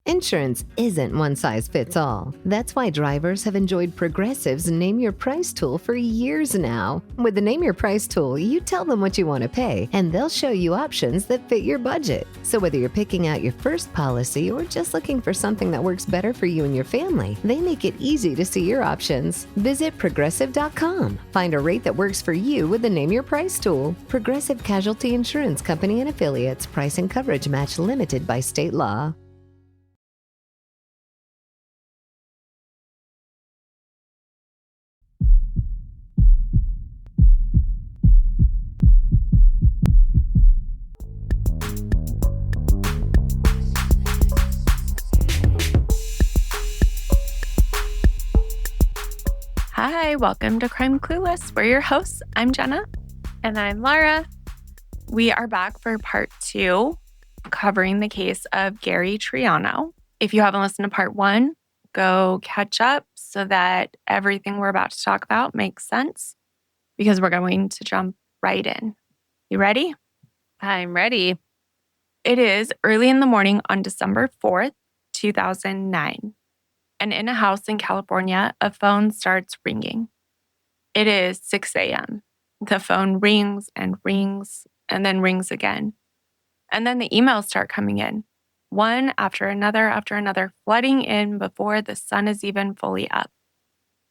Insurance isn't one size fits all. That's why drivers have enjoyed Progressive's Name Your Price tool for years now. With the Name Your Price tool, you tell them what you want to pay, and they'll show you options that fit your budget. So whether you're picking out your first policy or just looking for something that works better for you and your family, they make it easy to see your options. Visit Progressive.com. Find a rate that works for you with the Name Your Price tool. Progressive Casualty Insurance Company and Affiliates. Price and coverage match limited by state law. Hi, welcome to Crime Clueless. We're your hosts. I'm Jenna. And I'm Laura. We are back for part 2, covering the case of Gary Triano. If you haven't listened to part 1, go catch up so that everything we're about to talk about makes sense, because we're going to jump right in. You ready? I'm ready. It is early in the morning on December 4th, 2009. And in a house in California, a phone starts ringing. It is 6 a.m. The phone rings and then rings again. And then the emails start coming in, one after another, flooding in before the sun is even fully up.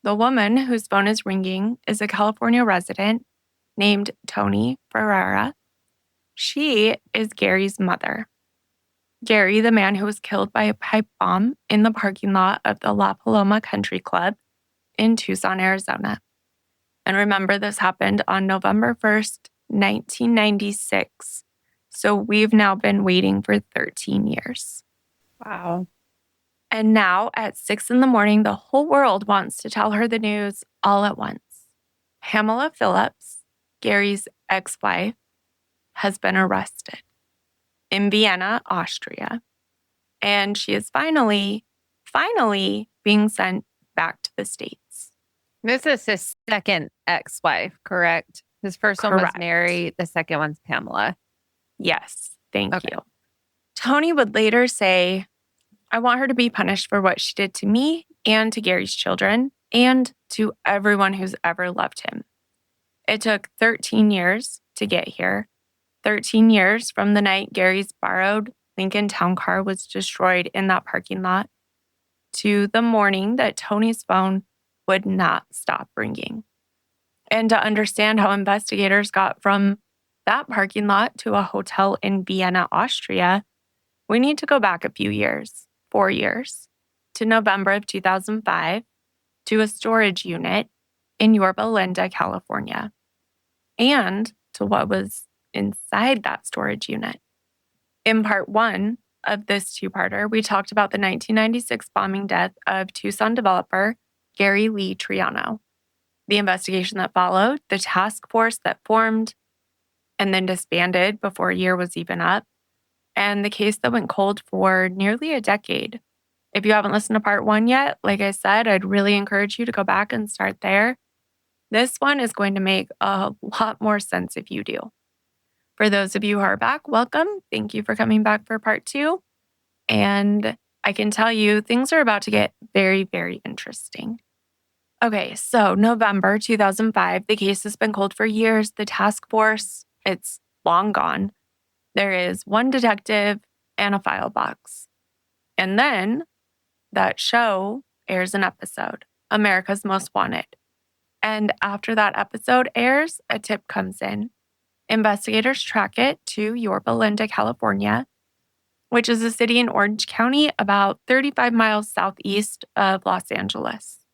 The woman whose phone is ringing is a California resident named Tony Ferreira. She is Gary's mother. Gary, the man who was killed by a pipe bomb in the parking lot of the La Paloma Country Club in Tucson, Arizona. And remember, this happened on November 1st, 1996. So we've now been waiting for 13 years. Wow. And now at 6 in the morning, the whole world wants to tell her the news all at once. Pamela Phillips, Gary's ex-wife, has been arrested in Vienna, Austria. And she is finally being sent back to the States. This is his second ex-wife, correct? His first one was Mary. The second one's Pamela. Yes, thank you. Tony would later say, "I want her to be punished for what she did to me and to Gary's children and to everyone who's ever loved him." It took 13 years to get here. 13 years from the night Gary's borrowed Lincoln Town Car was destroyed in that parking lot to the morning that Tony's phone would not stop ringing. And to understand how investigators got from that parking lot to a hotel in Vienna, Austria, we need to go back a few years, 4 years, to November of 2005, to a storage unit in Yorba Linda, California, and to what was inside that storage unit. In part 1 of this two-parter, we talked about the 1996 bombing death of Tucson developer Gary Lee Triano, the investigation that followed, the task force that formed and then disbanded before a year was even up, and the case that went cold for nearly a decade. If you haven't listened to part 1 yet, like I said, I'd really encourage you to go back and start there. This one is going to make a lot more sense if you do. For those of you who are back, welcome. Thank you for coming back for part 2. And I can tell you things are about to get very, very interesting. Okay, so November 2005, the case has been cold for years. The task force, it's long gone. There is one detective and a file box. And then that show airs an episode, America's Most Wanted. And after that episode airs, a tip comes in. Investigators track it to Yorba Linda, California, which is a city in Orange County about 35 miles southeast of Los Angeles.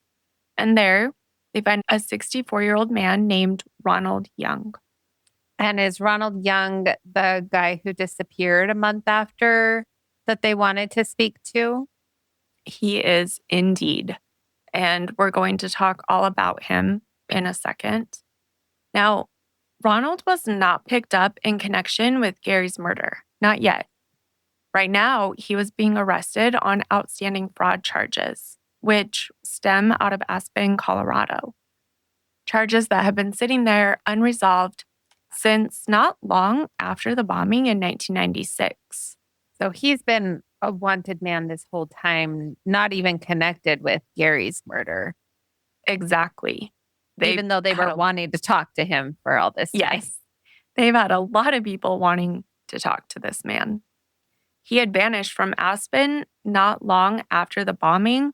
And there, they find a 64-year-old man named Ronald Young. And is Ronald Young the guy who disappeared a month after that they wanted to speak to? He is indeed. And we're going to talk all about him in a second. Now, Ronald was not picked up in connection with Gary's murder. Not yet. Right now, he was being arrested on outstanding fraud charges, which stem out of Aspen, Colorado. Charges that have been sitting there unresolved since not long after the bombing in 1996. So he's been a wanted man this whole time, not even connected with Gary's murder. Exactly. Even though they were wanting to talk to him for all this time. Yes. They've had a lot of people wanting to talk to this man. He had vanished from Aspen not long after the bombing,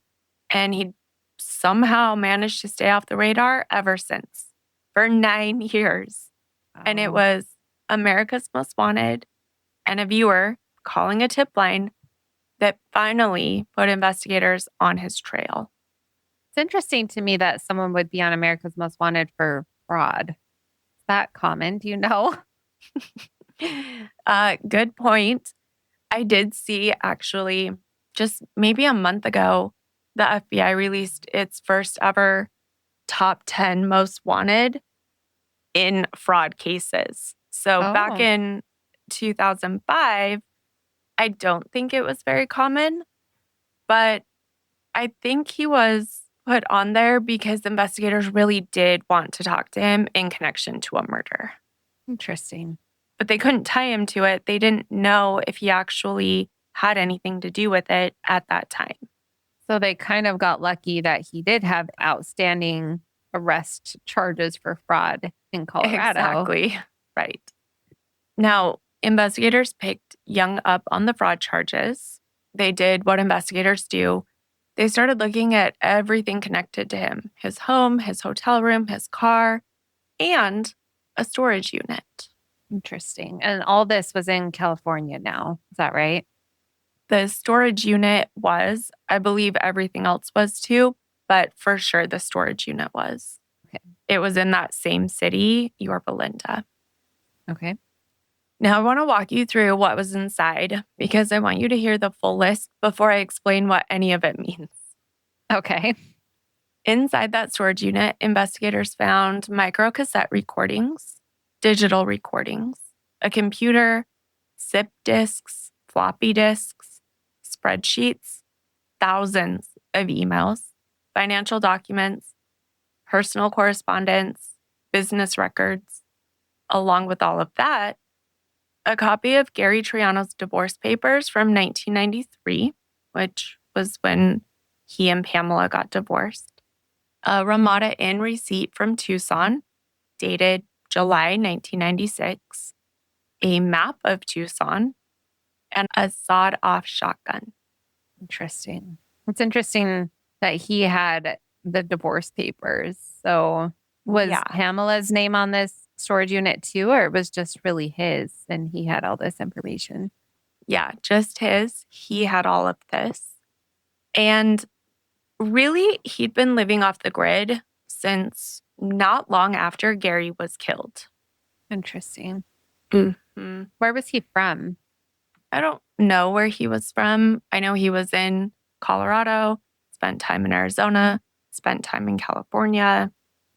and he somehow managed to stay off the radar ever since for 9 years. And it was America's Most Wanted and a viewer calling a tip line that finally put investigators on his trail. It's interesting to me that someone would be on America's Most Wanted for fraud. Is that common? Do you know? Good point. I did see actually just maybe a month ago, the FBI released its first ever top 10 most wanted in fraud cases. So back in 2005, I don't think it was very common, but I think he was put on there because investigators really did want to talk to him in connection to a murder. Interesting. But they couldn't tie him to it. They didn't know if he actually had anything to do with it at that time. So they kind of got lucky that he did have outstanding arrest charges for fraud in Colorado. Exactly. Right. Now, investigators picked Young up on the fraud charges. They did what investigators do. They started looking at everything connected to him, his home, his hotel room, his car, and a storage unit. Interesting. And all this was in California now. Is that right? The storage unit was, I believe everything else was too, but for sure the storage unit was. Okay. It was in that same city, Yorba Linda. Okay. Now I want to walk you through what was inside because I want you to hear the full list before I explain what any of it means. Okay. Inside that storage unit, investigators found microcassette recordings, digital recordings, a computer, zip disks, floppy disks, spreadsheets, thousands of emails, financial documents, personal correspondence, business records. Along with all of that, a copy of Gary Triano's divorce papers from 1993, which was when he and Pamela got divorced, a Ramada Inn receipt from Tucson, dated July 1996, a map of Tucson, and a sawed-off shotgun. Interesting. It's interesting that he had the divorce papers. So was Pamela's name on this storage unit too, or it was just really his and he had all this information? Yeah, just his. He had all of this. And really, he'd been living off the grid since not long after Gary was killed. Interesting. Mm-hmm. Where was he from? I don't know where he was from. I know he was in Colorado, spent time in Arizona, spent time in California.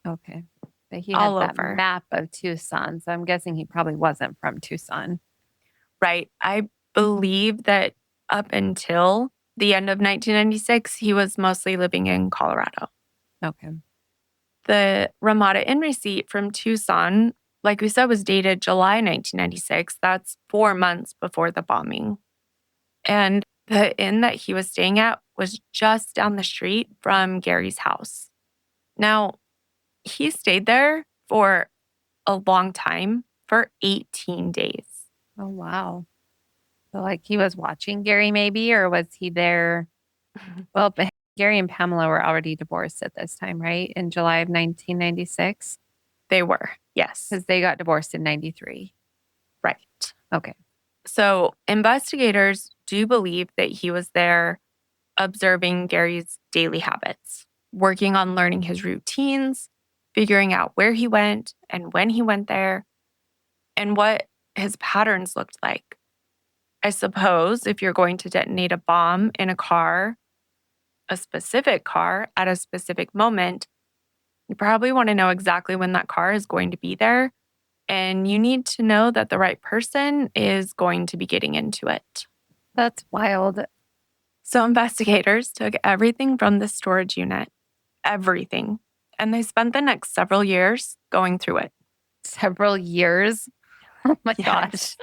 Okay. But he had all that over. map of Tucson. So I'm guessing he probably wasn't from Tucson. Right. I believe that up until the end of 1996, he was mostly living in Colorado. Okay. The Ramada Inn receipt from Tucson, like we said, was dated July 1996. That's 4 months before the bombing. And the inn that he was staying at was just down the street from Gary's house. Now, he stayed there for a long time, for 18 days. Oh, wow. So like he was watching Gary maybe, or was he there? Well, but Gary and Pamela were already divorced at this time, right? In July of 1996? They were, yes. Because they got divorced in 93. Right. Okay. So investigators do believe that he was there observing Gary's daily habits, working on learning his routines, figuring out where he went and when he went there, and what his patterns looked like. I suppose if you're going to detonate a bomb in a car, a specific car at a specific moment, you probably want to know exactly when that car is going to be there. And you need to know that the right person is going to be getting into it. That's wild. So investigators took everything from the storage unit, everything, and they spent the next several years going through it. Several years? Oh my gosh.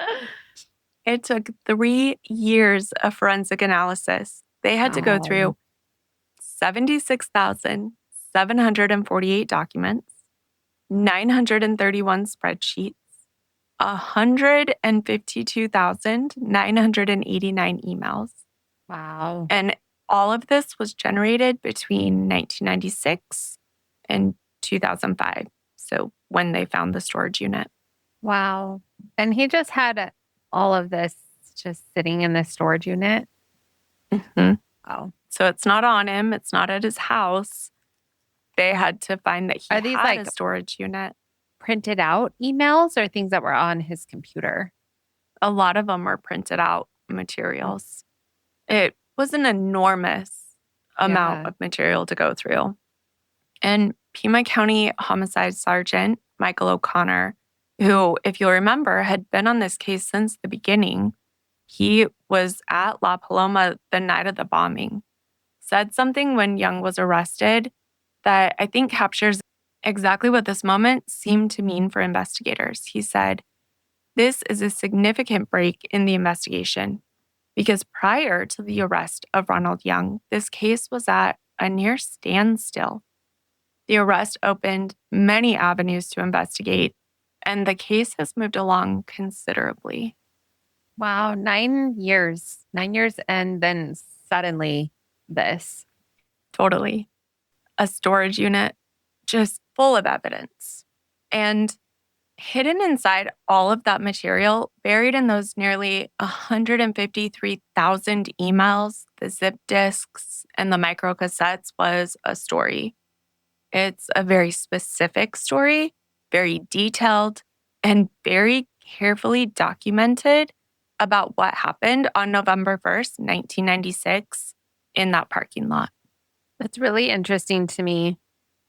It took 3 years of forensic analysis. They had to go through 76,748 documents, 931 spreadsheets, 152,989 emails. Wow. And all of this was generated between 1996 and 2005. So when they found the storage unit. Wow. And he just had all of this just sitting in the storage unit. Mm-hmm. Oh. So it's not on him. It's not at his house. They had to find that he Are these had a storage unit. Printed out emails or things that were on his computer? A lot of them were printed out materials. It was an enormous amount of material to go through. And Pima County Homicide Sergeant Michael O'Connor, who, if you'll remember, had been on this case since the beginning, he was at La Paloma the night of the bombing, said something when Young was arrested that I think captures exactly what this moment seemed to mean for investigators. He said, "This is a significant break in the investigation because prior to the arrest of Ronald Young, this case was at a near standstill. The arrest opened many avenues to investigate, and the case has moved along considerably." Wow, 9 years. 9 years, and then suddenly this. Totally. A storage unit just full of evidence. And hidden inside all of that material, buried in those nearly 153,000 emails, the zip disks, and the microcassettes was a story. It's a very specific story, very detailed, and very carefully documented about what happened on November 1st, 1996, in that parking lot. It's really interesting to me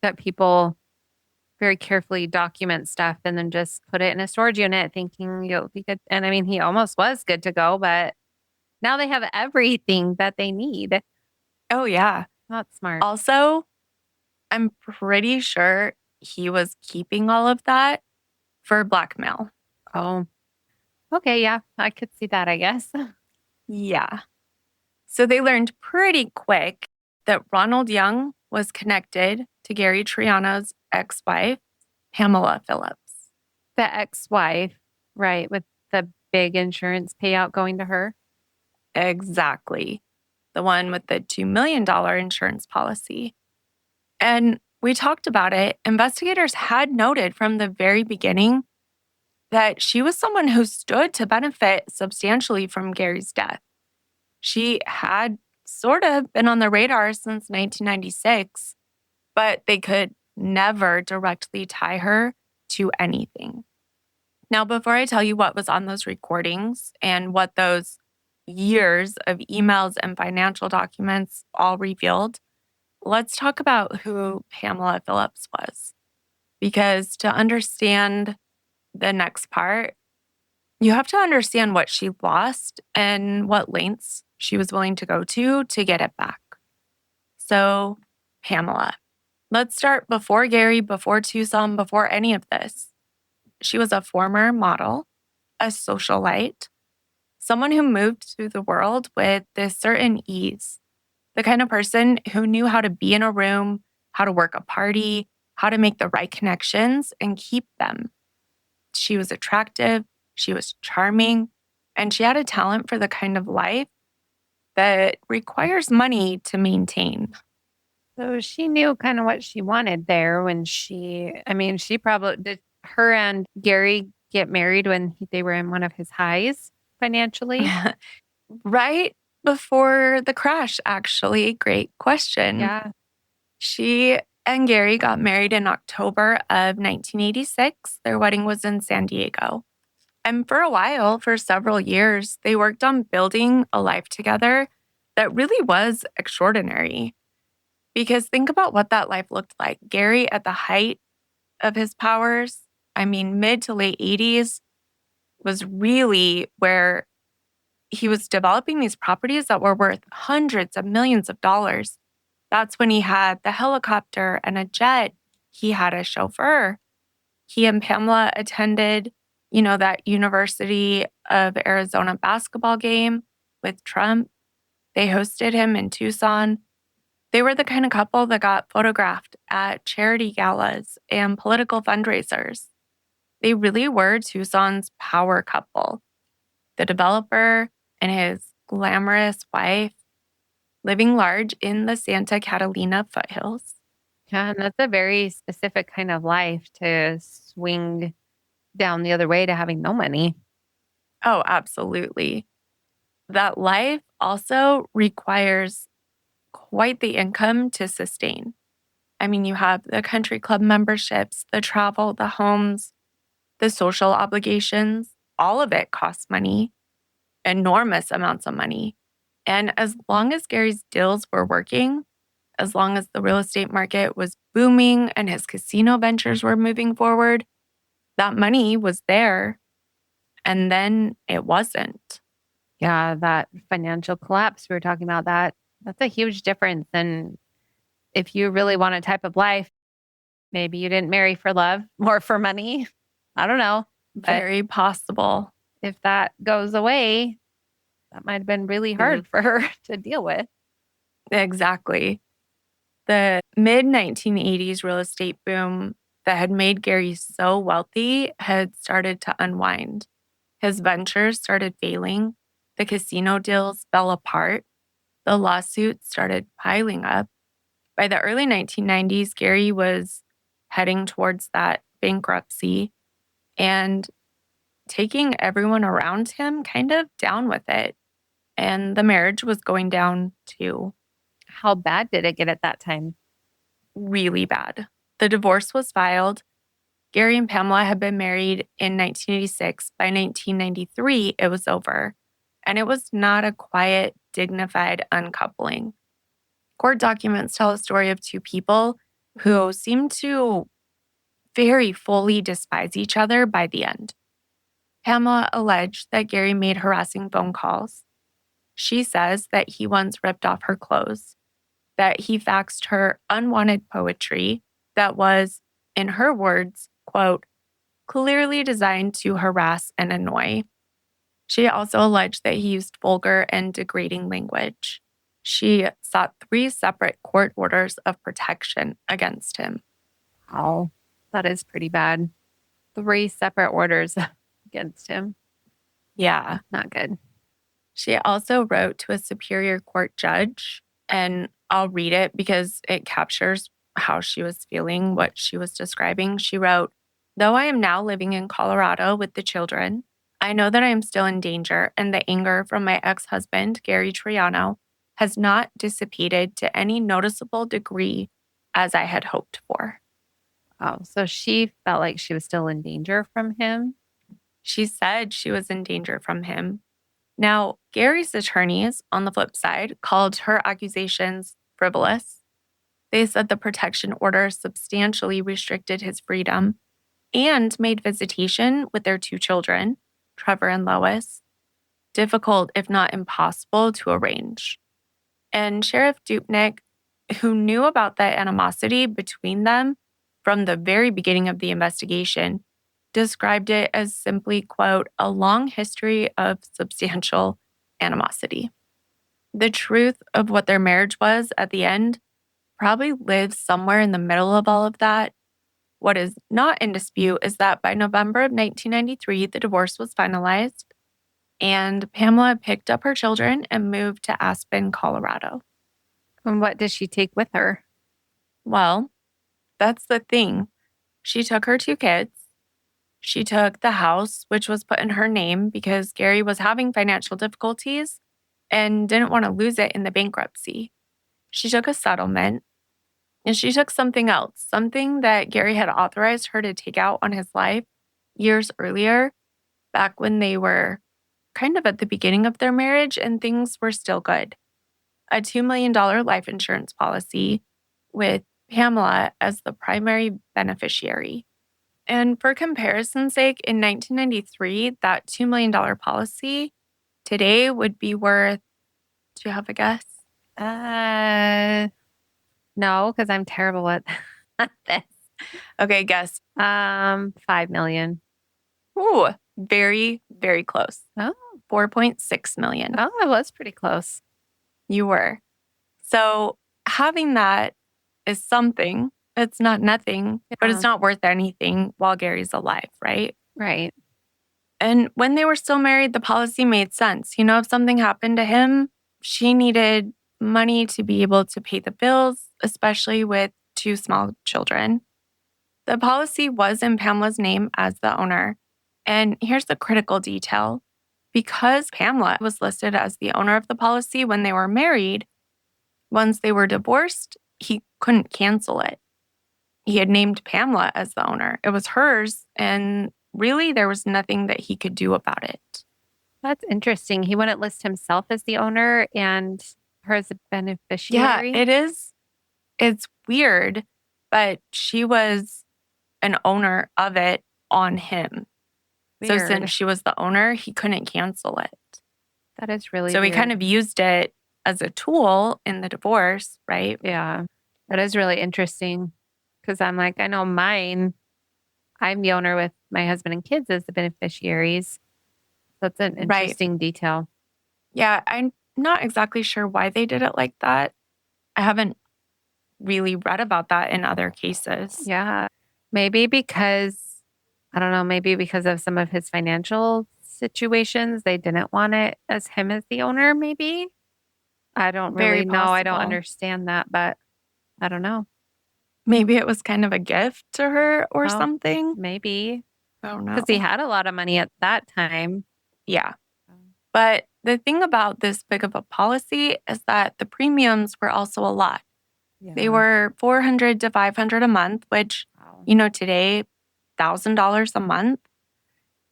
that people very carefully document stuff and then just put it in a storage unit thinking you'll be good. And I mean, he almost was good to go, but now they have everything that they need. Oh, yeah. That's smart. Also, I'm pretty sure he was keeping all of that for blackmail. Oh, okay. Yeah, I could see that, I guess. Yeah. So they learned pretty quick that Ronald Young was connected to Gary Triano's ex-wife, Pamela Phillips. The ex-wife, right, with the big insurance payout going to her? Exactly. The one with the $2 million insurance policy. And we talked about it. Investigators had noted from the very beginning that she was someone who stood to benefit substantially from Gary's death. She had sort of been on the radar since 1996, but they could never directly tie her to anything. Now, before I tell you what was on those recordings and what those years of emails and financial documents all revealed, let's talk about who Pamela Phillips was. Because to understand the next part, you have to understand what she lost and what lengths she was willing to go to get it back. So, Pamela, let's start before Gary, before Tucson, before any of this. She was a former model, a socialite, someone who moved through the world with this certain ease, the kind of person who knew how to be in a room, how to work a party, how to make the right connections and keep them. She was attractive, she was charming, and she had a talent for the kind of life that requires money to maintain. So she knew kind of what she wanted there when she probably did. Her and Gary get married when they were in one of his highs financially. Right before the crash, actually. Great question. Yeah. She and Gary got married in October of 1986. Their wedding was in San Diego. And for a while, for several years, they worked on building a life together that really was extraordinary. Because think about what that life looked like. Gary at the height of his powers, mid to late 80s, was really where he was developing these properties that were worth hundreds of millions of dollars. That's when he had the helicopter and a jet. He had a chauffeur. He and Pamela attended, that University of Arizona basketball game with Trump. They hosted him in Tucson. They were the kind of couple that got photographed at charity galas and political fundraisers. They really were Tucson's power couple. The developer and his glamorous wife living large in the Santa Catalina foothills. Yeah, and that's a very specific kind of life to swing down the other way to having no money. Oh, absolutely. That life also requires quite the income to sustain. I mean, you have the country club memberships, the travel, the homes, the social obligations. All of it costs money, enormous amounts of money. And as long as Gary's deals were working, as long as the real estate market was booming and his casino ventures were moving forward, that money was there. And then it wasn't. Yeah, that financial collapse we were talking about, that's a huge difference. And if you really want a type of life, maybe you didn't marry for love or for money. I don't know. Very possible. If that goes away, that might have been really hard for her to deal with. Exactly. The mid 1980s real estate boom that had made Gary so wealthy had started to unwind. His ventures started failing. The casino deals fell apart. The lawsuits started piling up. By the early 1990s, Gary was heading towards that bankruptcy and taking everyone around him kind of down with it. And the marriage was going down too. How bad did it get at that time? Really bad. The divorce was filed. Gary and Pamela had been married in 1986. By 1993, it was over. And it was not a quiet, dignified uncoupling. Court documents tell a story of two people who seemed to very fully despise each other by the end. Pamela alleged that Gary made harassing phone calls. She says that he once ripped off her clothes, that he faxed her unwanted poetry that was, in her words, quote, clearly designed to harass and annoy. She also alleged that he used vulgar and degrading language. She sought 3 separate court orders of protection against him. Oh, that is pretty bad. 3 separate orders against him. Yeah. Not good. She also wrote to a superior court judge, and I'll read it because it captures how she was feeling, what she was describing. She wrote, "Though I am now living in Colorado with the children, I know that I am still in danger, and the anger from my ex-husband, Gary Triano, has not dissipated to any noticeable degree as I had hoped for." Oh, so she felt like she was still in danger from him? She said she was in danger from him. Now, Gary's attorneys, on the flip side, called her accusations frivolous. They said the protection order substantially restricted his freedom and made visitation with their 2 children, Trevor and Lois, difficult, if not impossible, to arrange. And Sheriff Dupnick, who knew about the animosity between them from the very beginning of the investigation, described it as simply, quote, a long history of substantial animosity. The truth of what their marriage was at the end probably lives somewhere in the middle of all of that. What is not in dispute is that by November of 1993, the divorce was finalized, and Pamela picked up her children and moved to Aspen, Colorado. And what did she take with her? Well, that's the thing. She took her 2 kids. She took the house, which was put in her name because Gary was having financial difficulties and didn't want to lose it in the bankruptcy. She took a settlement, and she took something else, something that Gary had authorized her to take out on his life years earlier, back when they were kind of at the beginning of their marriage and things were still good. A $2 million life insurance policy with Pamela as the primary beneficiary. And for comparison's sake, in 1993, that $2 million policy today would be worth, do you have a guess? No, because I'm terrible at this. Okay, guess. $5 million. Ooh, Very, very close. Oh. $4.6 million. Oh, I was pretty close. You were. So having that is something. It's not nothing, but it's not worth anything while Gary's alive, right? Right. And when they were still married, the policy made sense. If something happened to him, she needed money to be able to pay the bills, especially with 2 small children. The policy was in Pamela's name as the owner. And here's the critical detail. Because Pamela was listed as the owner of the policy when they were married, once they were divorced, he couldn't cancel it. He had named Pamela as the owner. It was hers, and really there was nothing that he could do about it. That's interesting. He wouldn't list himself as the owner and her as a beneficiary. Yeah, it is. It's weird, but she was an owner of it on him. Weird. So since she was the owner, he couldn't cancel it. That is really So weird. he kind of used it as a tool in the divorce, right? Yeah. That is really interesting. Because I'm like, I know mine, I'm the owner with my husband and kids as the beneficiaries. That's an interesting detail. Yeah, I'm not exactly sure why they did it like that. I haven't really read about that in other cases. Yeah. Maybe because, I don't know, maybe because of some of his financial situations, they didn't want it as him as the owner, maybe. I don't really know. I don't understand that, but I don't know. Maybe it was kind of a gift to her or something. Maybe. I don't know. Because he had a lot of money at that time. Yeah. But the thing about this big of a policy is that the premiums were also a lot. Yeah. They were $400 to $500 a month, which, today, $1,000 a month.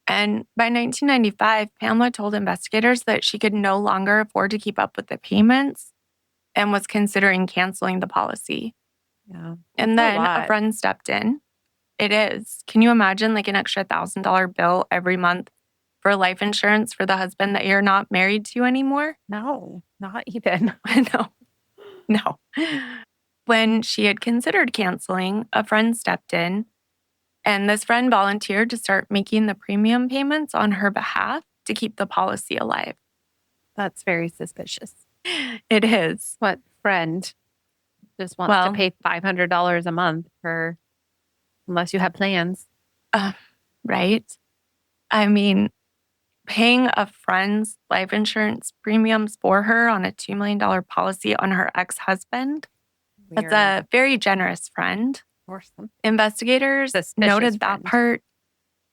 And by 1995, Pamela told investigators that she could no longer afford to keep up with the payments and was considering canceling the policy. Yeah. And then a friend stepped in. It is. Can you imagine like an extra $1,000 bill every month for life insurance for the husband that you're not married to anymore? No, not even. No. When she had considered canceling, a friend stepped in, and this friend volunteered to start making the premium payments on her behalf to keep the policy alive. That's very suspicious. It is. What friend just wants to pay $500 a month for, unless you have plans? Right? I mean, paying a friend's life insurance premiums for her on a $2 million policy on her ex-husband, that's a very generous friend. Or something. Investigators noted that part.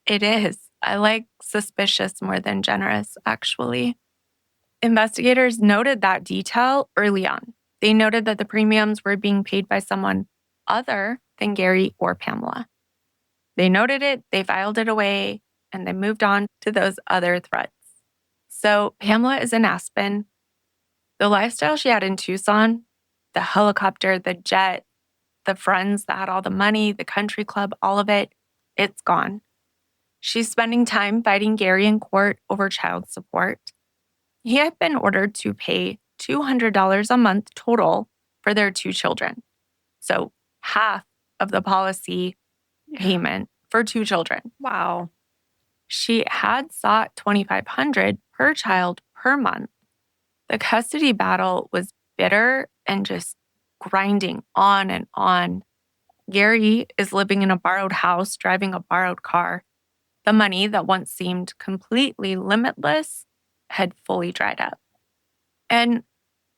It is. I like suspicious more than generous, actually. Investigators noted that detail early on. They noted that the premiums were being paid by someone other than Gary or Pamela. They noted it, they filed it away, and they moved on to those other threats. So Pamela is in Aspen. The lifestyle she had in Tucson, the helicopter, the jet, the friends that had all the money, the country club, all of it, it's gone. She's spending time fighting Gary in court over child support. He had been ordered to pay $200 a month total for their 2 children. So half of the policy payment for 2 children. Wow. She had sought $2,500 per child per month. The custody battle was bitter and just grinding on and on. Gary is living in a borrowed house, driving a borrowed car. The money that once seemed completely limitless had fully dried up. And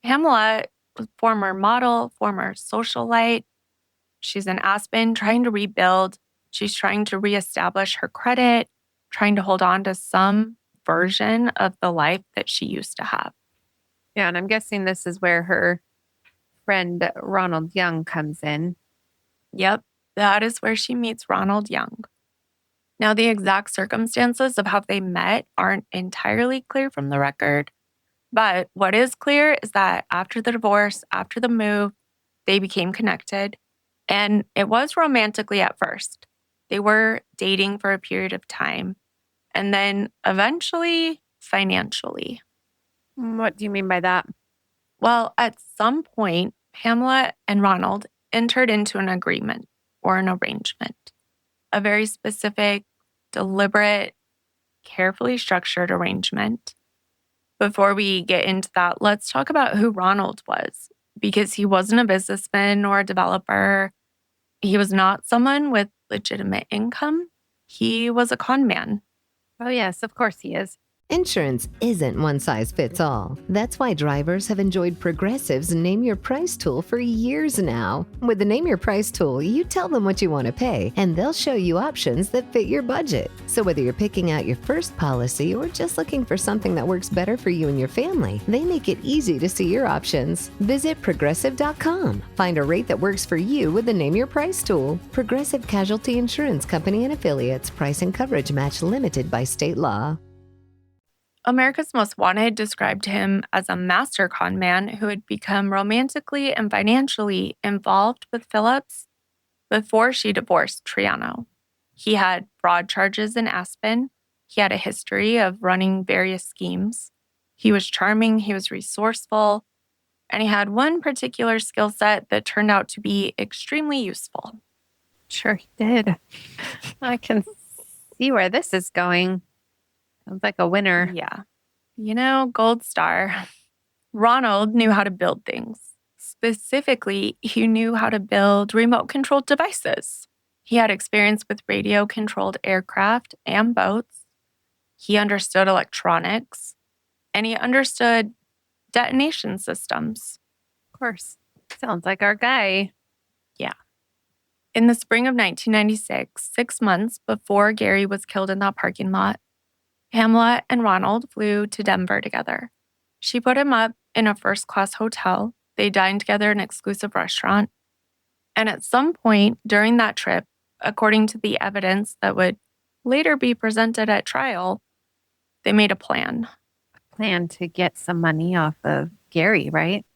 Pamela was former model, former socialite. She's in Aspen trying to rebuild. She's trying to reestablish her credit, trying to hold on to some version of the life that she used to have. Yeah, and I'm guessing this is where her friend Ronald Young comes in. Yep, that is where she meets Ronald Young. Now, the exact circumstances of how they met aren't entirely clear from the record, but what is clear is that after the divorce, after the move, they became connected, and it was romantically at first. They were dating for a period of time, and then eventually financially. What do you mean by that? Well, at some point, Pamela and Ronald entered into an agreement or an arrangement, a very specific, deliberate, carefully structured arrangement. Before we get into that, let's talk about who Ronald was, because he wasn't a businessman or a developer. He was not someone with legitimate income. He was a con man. Oh, yes, of course he is. Insurance isn't one size fits all. That's why drivers have enjoyed Progressive's Name Your Price tool for years now. With the Name Your Price tool, you tell them what you want to pay, and they'll show you options that fit your budget. So whether you're picking out your first policy or just looking for something that works better for you and your family, they make it easy to see your options. Visit Progressive.com. Find a rate that works for you with the Name Your Price tool. Progressive Casualty Insurance Company and Affiliates. Price and coverage match limited by state law. America's Most Wanted described him as a master con man who had become romantically and financially involved with Phillips before she divorced Triano. He had fraud charges in Aspen. He had a history of running various schemes. He was charming, he was resourceful, and he had one particular skill set that turned out to be extremely useful. Sure he did. I can see where this is going. Sounds like a winner. Yeah. Gold star. Ronald knew how to build things. Specifically, he knew how to build remote-controlled devices. He had experience with radio-controlled aircraft and boats. He understood electronics, and he understood detonation systems. Of course. Sounds like our guy. Yeah. In the spring of 1996, 6 months before Gary was killed in that parking lot, Pamela and Ronald flew to Denver together. She put him up in a first-class hotel. They dined together in an exclusive restaurant. And at some point during that trip, according to the evidence that would later be presented at trial, they made a plan. A plan to get some money off of Gary, right?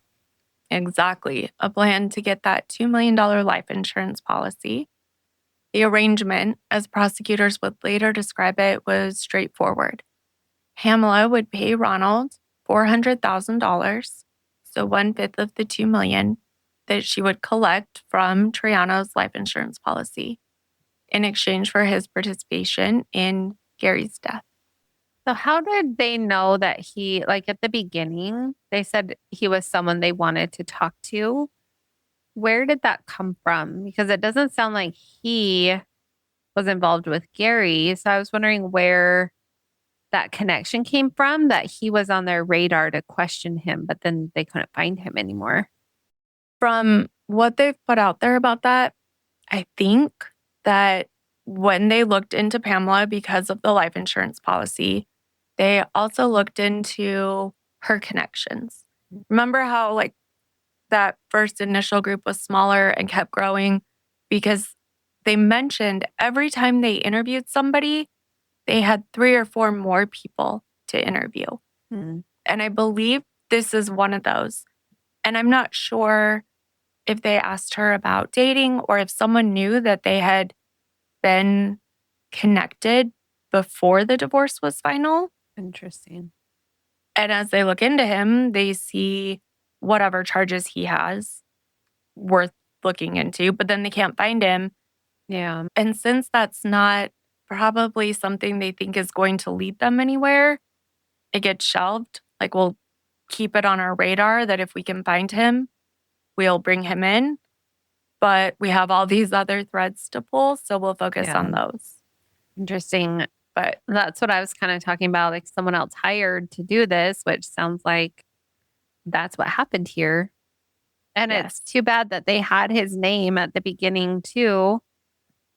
Exactly. A plan to get that $2 million life insurance policy. The arrangement, as prosecutors would later describe it, was straightforward. Pamela would pay Ronald $400,000, so 1/5 of the $2 million that she would collect from Triano's life insurance policy in exchange for his participation in Gary's death. So how did they know that he, like at the beginning, they said he was someone they wanted to talk to? Where did that come from? Because it doesn't sound like he was involved with Gary. So I was wondering where that connection came from, that he was on their radar to question him, but then they couldn't find him anymore. From what they've put out there about that, I think that when they looked into Pamela because of the life insurance policy, they also looked into her connections. Remember how that first initial group was smaller and kept growing because they mentioned every time they interviewed somebody, they had 3 or 4 more people to interview. Hmm. And I believe this is one of those. And I'm not sure if they asked her about dating or if someone knew that they had been connected before the divorce was final. Interesting. And as they look into him, they see whatever charges he has worth looking into, but then they can't find him. Yeah. And since that's not probably something they think is going to lead them anywhere, it gets shelved. We'll keep it on our radar that if we can find him, we'll bring him in. But we have all these other threads to pull, so we'll focus on those. Interesting. But that's what I was kind of talking about, like someone else hired to do this, which sounds like that's what happened here. And It's too bad that they had his name at the beginning too.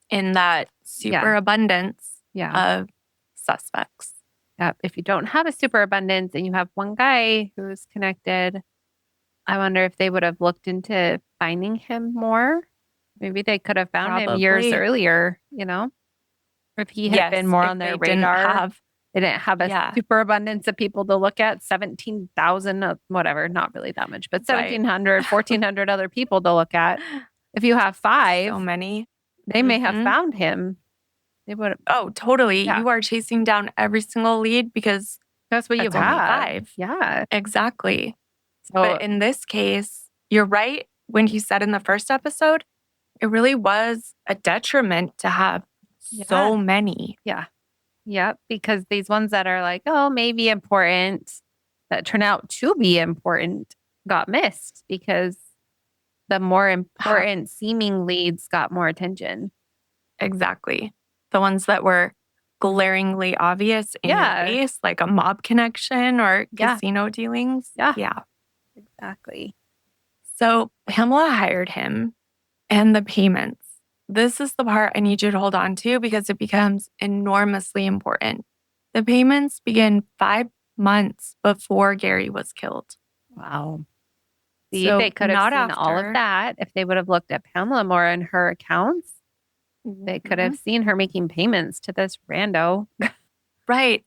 In that superabundance of suspects. Yep. If you don't have a superabundance and you have one guy who's connected, I wonder if they would have looked into finding him more. Maybe they could have found him years earlier, if he had been more on their radar. They didn't have a superabundance of people to look at, 17,000, whatever, not really that much, but 1,700, 1,400 other people to look at. If you have 5, so many, they may have found him. They would. Oh, totally. Yeah. You are chasing down every single lead because that's what you have. Only 5. Yeah, exactly. So, but in this case, you're right. When you said in the first episode, it really was a detriment to have so many. Yeah. Yep. Because these ones that are like, oh, maybe important, that turn out to be important, got missed because the more important seeming leads got more attention. Exactly. The ones that were glaringly obvious in your face, like a mob connection or casino dealings. Yeah. Exactly. So Pamela hired him, and the payments. This is the part I need you to hold on to because it becomes enormously important. The payments begin 5 months before Gary was killed. Wow. See, So they could have not seen all of after. that if they would have looked at Pamela more in her accounts. They could have seen her making payments to this rando. Right.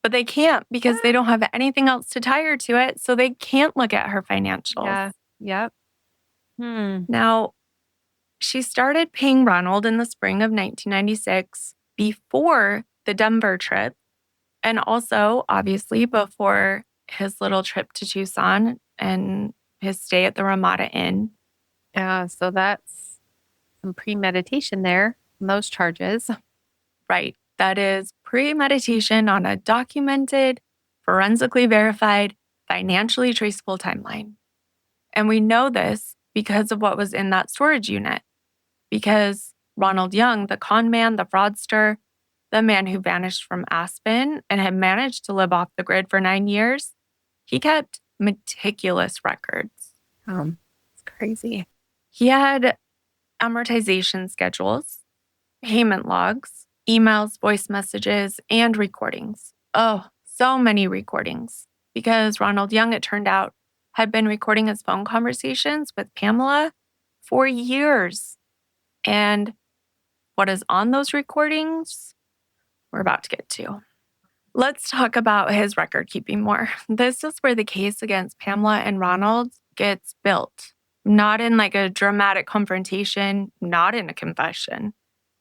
But they can't because they don't have anything else to tie her to it. So they can't look at her financials. Yeah. Yep. Now, she started paying Ronald in the spring of 1996 before the Denver trip. And also, obviously, before his little trip to Tucson and his stay at the Ramada Inn. Yeah. So that's some premeditation there on those charges. Right. That is premeditation on a documented, forensically verified, financially traceable timeline. And we know this because of what was in that storage unit. Because Ronald Young, the con man, the fraudster, the man who vanished from Aspen and had managed to live off the grid for 9 years, he kept meticulous records. It's crazy. He had amortization schedules, payment logs, emails, voice messages, and recordings. Oh, so many recordings. Because Ronald Young, it turned out, had been recording his phone conversations with Pamela for years. And what is on those recordings, we're about to get to. Let's talk about his record keeping more. This is where the case against Pamela and Ronald gets built. Not in like a dramatic confrontation, not in a confession,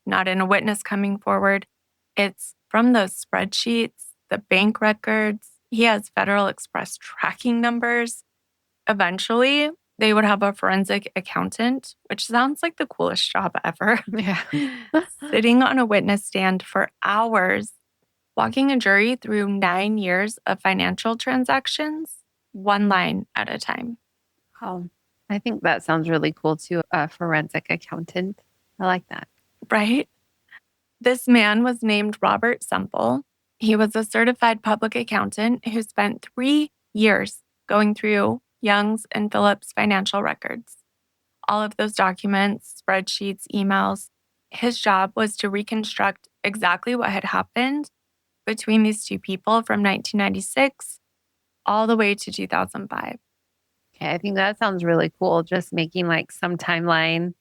not in a witness coming forward. It's from those spreadsheets, the bank records. He has Federal Express tracking numbers. Eventually, they would have a forensic accountant, which sounds like the coolest job ever. Yeah. Sitting on a witness stand for hours, walking a jury through 9 years of financial transactions, one line at a time. I think that sounds really cool too. A forensic accountant. I like that. Right? This man was named Robert Semple. He was a certified public accountant who spent 3 years going through Young's and Phillips' financial records. All of those documents, spreadsheets, emails. His job was to reconstruct exactly what had happened between these two people from 1996 all the way to 2005. Okay, I think that sounds really cool. Just making like some timeline.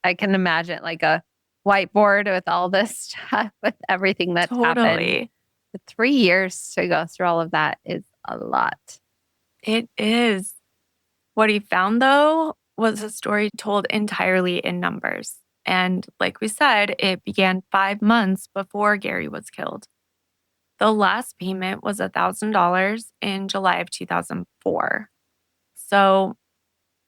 I can imagine like a whiteboard with all this stuff, with everything that's happened. The 3 years to go through all of that is a lot. It is. What he found, though, was a story told entirely in numbers. And like we said, it began 5 months before Gary was killed. The last payment was $1,000 in July of 2004. So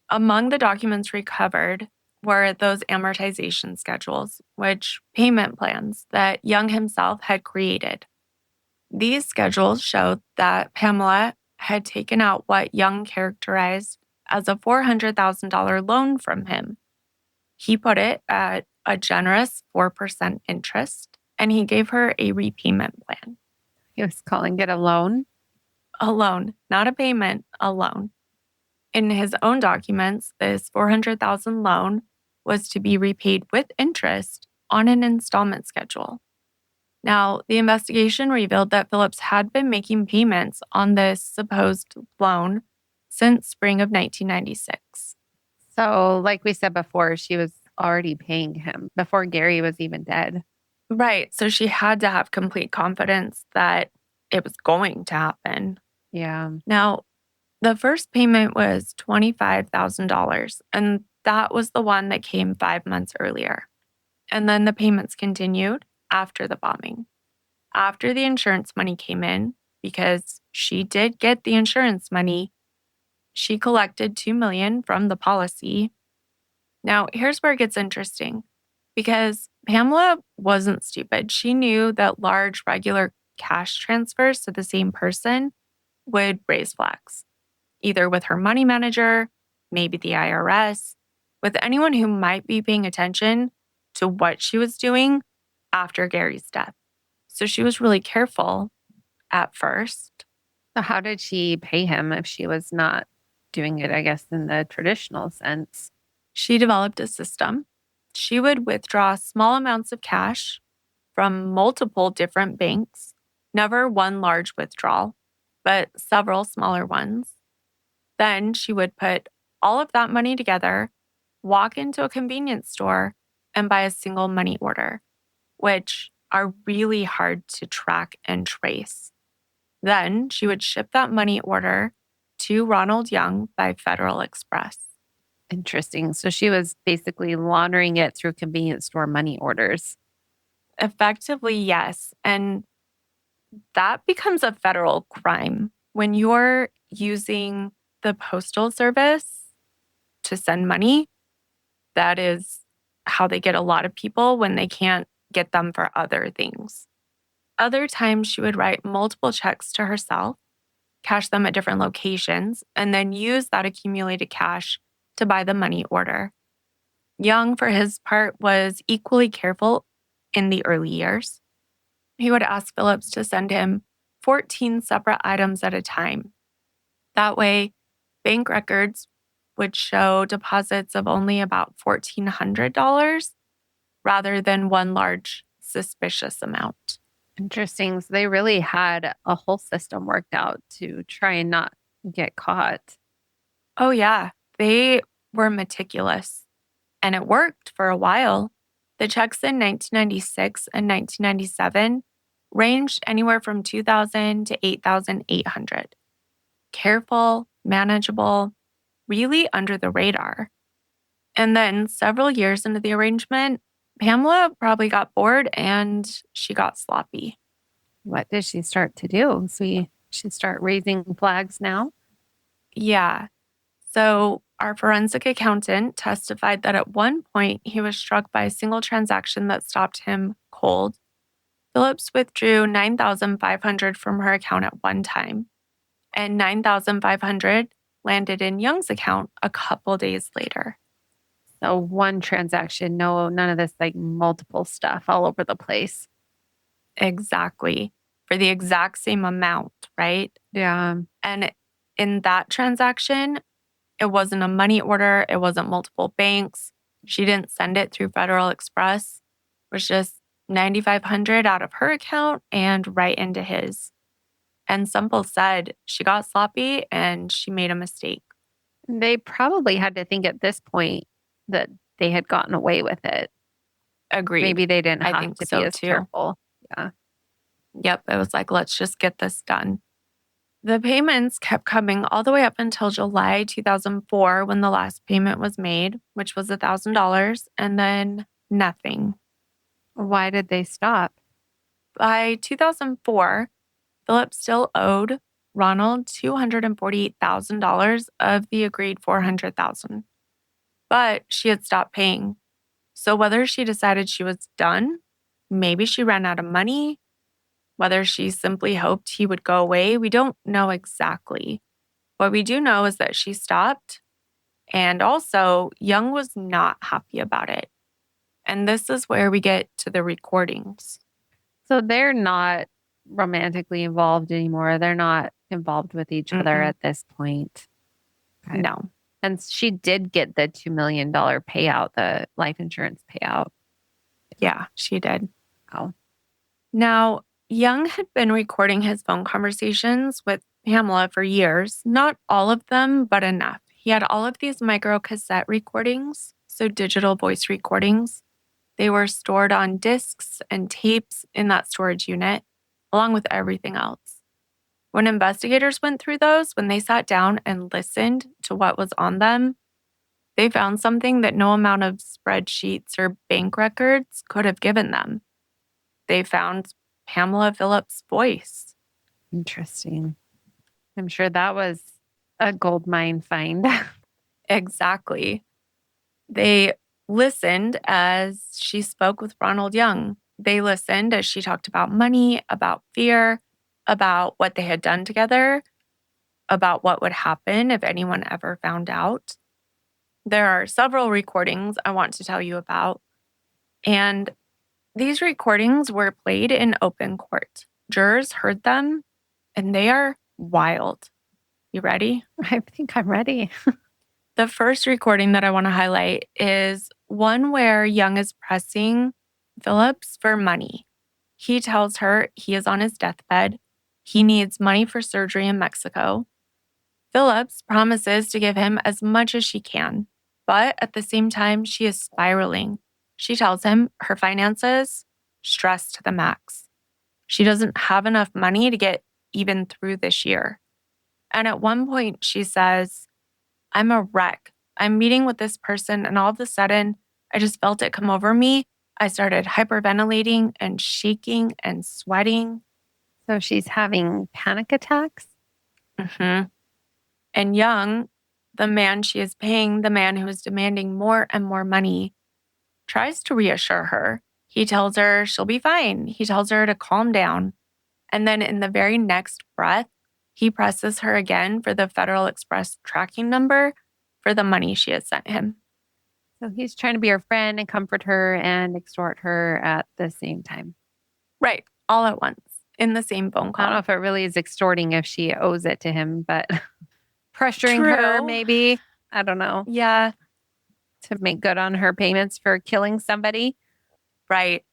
among the documents recovered were those amortization schedules, which payment plans that Young himself had created. These schedules showed that Pamela had taken out what Young characterized as a $400,000 loan from him. He put it at a generous 4% interest, and he gave her a repayment plan. He was calling it a loan? A loan, not a payment, a loan. In his own documents, this $400,000 loan was to be repaid with interest on an installment schedule. Now, the investigation revealed that Phillips had been making payments on this supposed loan since spring of 1996. So, like we said before, she was already paying him before Gary was even dead. Right. So she had to have complete confidence that it was going to happen. Yeah. Now, the first payment was $25,000, and that was the one that came 5 months earlier. And then the payments continued after the bombing. After the insurance money came in, because she did get the insurance money, she collected $2 million from the policy. Now, here's where it gets interesting. because Pamela wasn't stupid. She knew that large, regular cash transfers to the same person would raise flags, either with her money manager, maybe the IRS, with anyone who might be paying attention to what she was doing after Gary's death. So she was really careful at first. So how did she pay him if she was not doing it, I guess, in the traditional sense? She developed a system. She would withdraw small amounts of cash from multiple different banks, never one large withdrawal, but several smaller ones. Then she would put all of that money together, walk into a convenience store, and buy a single money order, which are really hard to track and trace. Then she would ship that money order to Ronald Young by Federal Express. Interesting. So she was basically laundering it through convenience store money orders. Effectively, yes. And that becomes a federal crime when you're using the postal service to send money. That is how they get a lot of people when they can't get them for other things. Other times, she would write multiple checks to herself, cash them at different locations, and then use that accumulated cash to buy the money order. Young, for his part, was equally careful in the early years. He would ask Phillips to send him 14 separate items at a time. That way, bank records would show deposits of only about $1,400 rather than one large suspicious amount. Interesting. So they really had a whole system worked out to try and not get caught. Oh, yeah. They were meticulous. And it worked for a while. The checks in 1996 and 1997 ranged anywhere from $2,000 to $8,800. Careful, manageable, really under the radar. And then several years into the arrangement, Pamela probably got bored and she got sloppy. What did she start to do? So she should start raising flags now? Yeah. So our forensic accountant testified that at one point he was struck by a single transaction that stopped him cold. Phillips withdrew $9,500 from her account at one time, and $9,500 landed in Young's account a couple days later. So one transaction, none of this like multiple stuff all over the place. Exactly. For the exact same amount, right? Yeah. And in that transaction, it wasn't a money order. It wasn't multiple banks. She didn't send it through Federal Express. It was just $9,500 out of her account and right into his. And Semple said she got sloppy and she made a mistake. They probably had to think at this point that they had gotten away with it. Agreed. Maybe they didn't have I think to so be as too. careful. Yeah. Yep. It was like, let's just get this done. The payments kept coming all the way up until July 2004 when the last payment was made, which was $1,000, and then nothing. Why did they stop? By 2004, Phillips still owed Ronald $248,000 of the agreed $400,000, but she had stopped paying. So whether she decided she was done, maybe she ran out of money, whether she simply hoped he would go away, we don't know exactly. What we do know is that she stopped, and also Young was not happy about it. And this is where we get to the recordings. So they're not romantically involved anymore. They're not involved with each other at this point. Okay. No. And she did get the $2 million payout, the life insurance payout. Yeah, she did. Oh. Now, Young had been recording his phone conversations with Pamela for years, not all of them, but enough. He had all of these micro cassette recordings, so digital voice recordings. They were stored on discs and tapes in that storage unit, along with everything else. When investigators went through those, when they sat down and listened to what was on them, they found something that no amount of spreadsheets or bank records could have given them. They found Pamela Phillips' voice. Interesting. I'm sure that was a gold mine find. Exactly. They listened as she spoke with Ronald Young. They listened as she talked about money, about fear, about what they had done together, about what would happen if anyone ever found out. There are several recordings I want to tell you about. And these recordings were played in open court. Jurors heard them, and they are wild. You ready? I think I'm ready. The first recording that I want to highlight is one where Young is pressing Phillips for money. He tells her he is on his deathbed. He needs money for surgery in Mexico. Phillips promises to give him as much as she can, but at the same time, she is spiraling. She tells him her finances stressed to the max. She doesn't have enough money to get even through this year. And at one point, she says, I'm a wreck. I'm meeting with this person, and all of a sudden, I just felt it come over me. I started hyperventilating and shaking and sweating. So she's having panic attacks? Mm-hmm. And Young, the man she is paying, the man who is demanding more and more money, tries to reassure her. He tells her she'll be fine. He tells her to calm down. And then in the very next breath, he presses her again for the Federal Express tracking number for the money she has sent him. So he's trying to be her friend and comfort her and extort her at the same time. Right. All at once in the same phone call. I don't know if it really is extorting if she owes it to him, but pressuring her maybe. I don't know. Yeah. To make good on her payments for killing somebody. Right.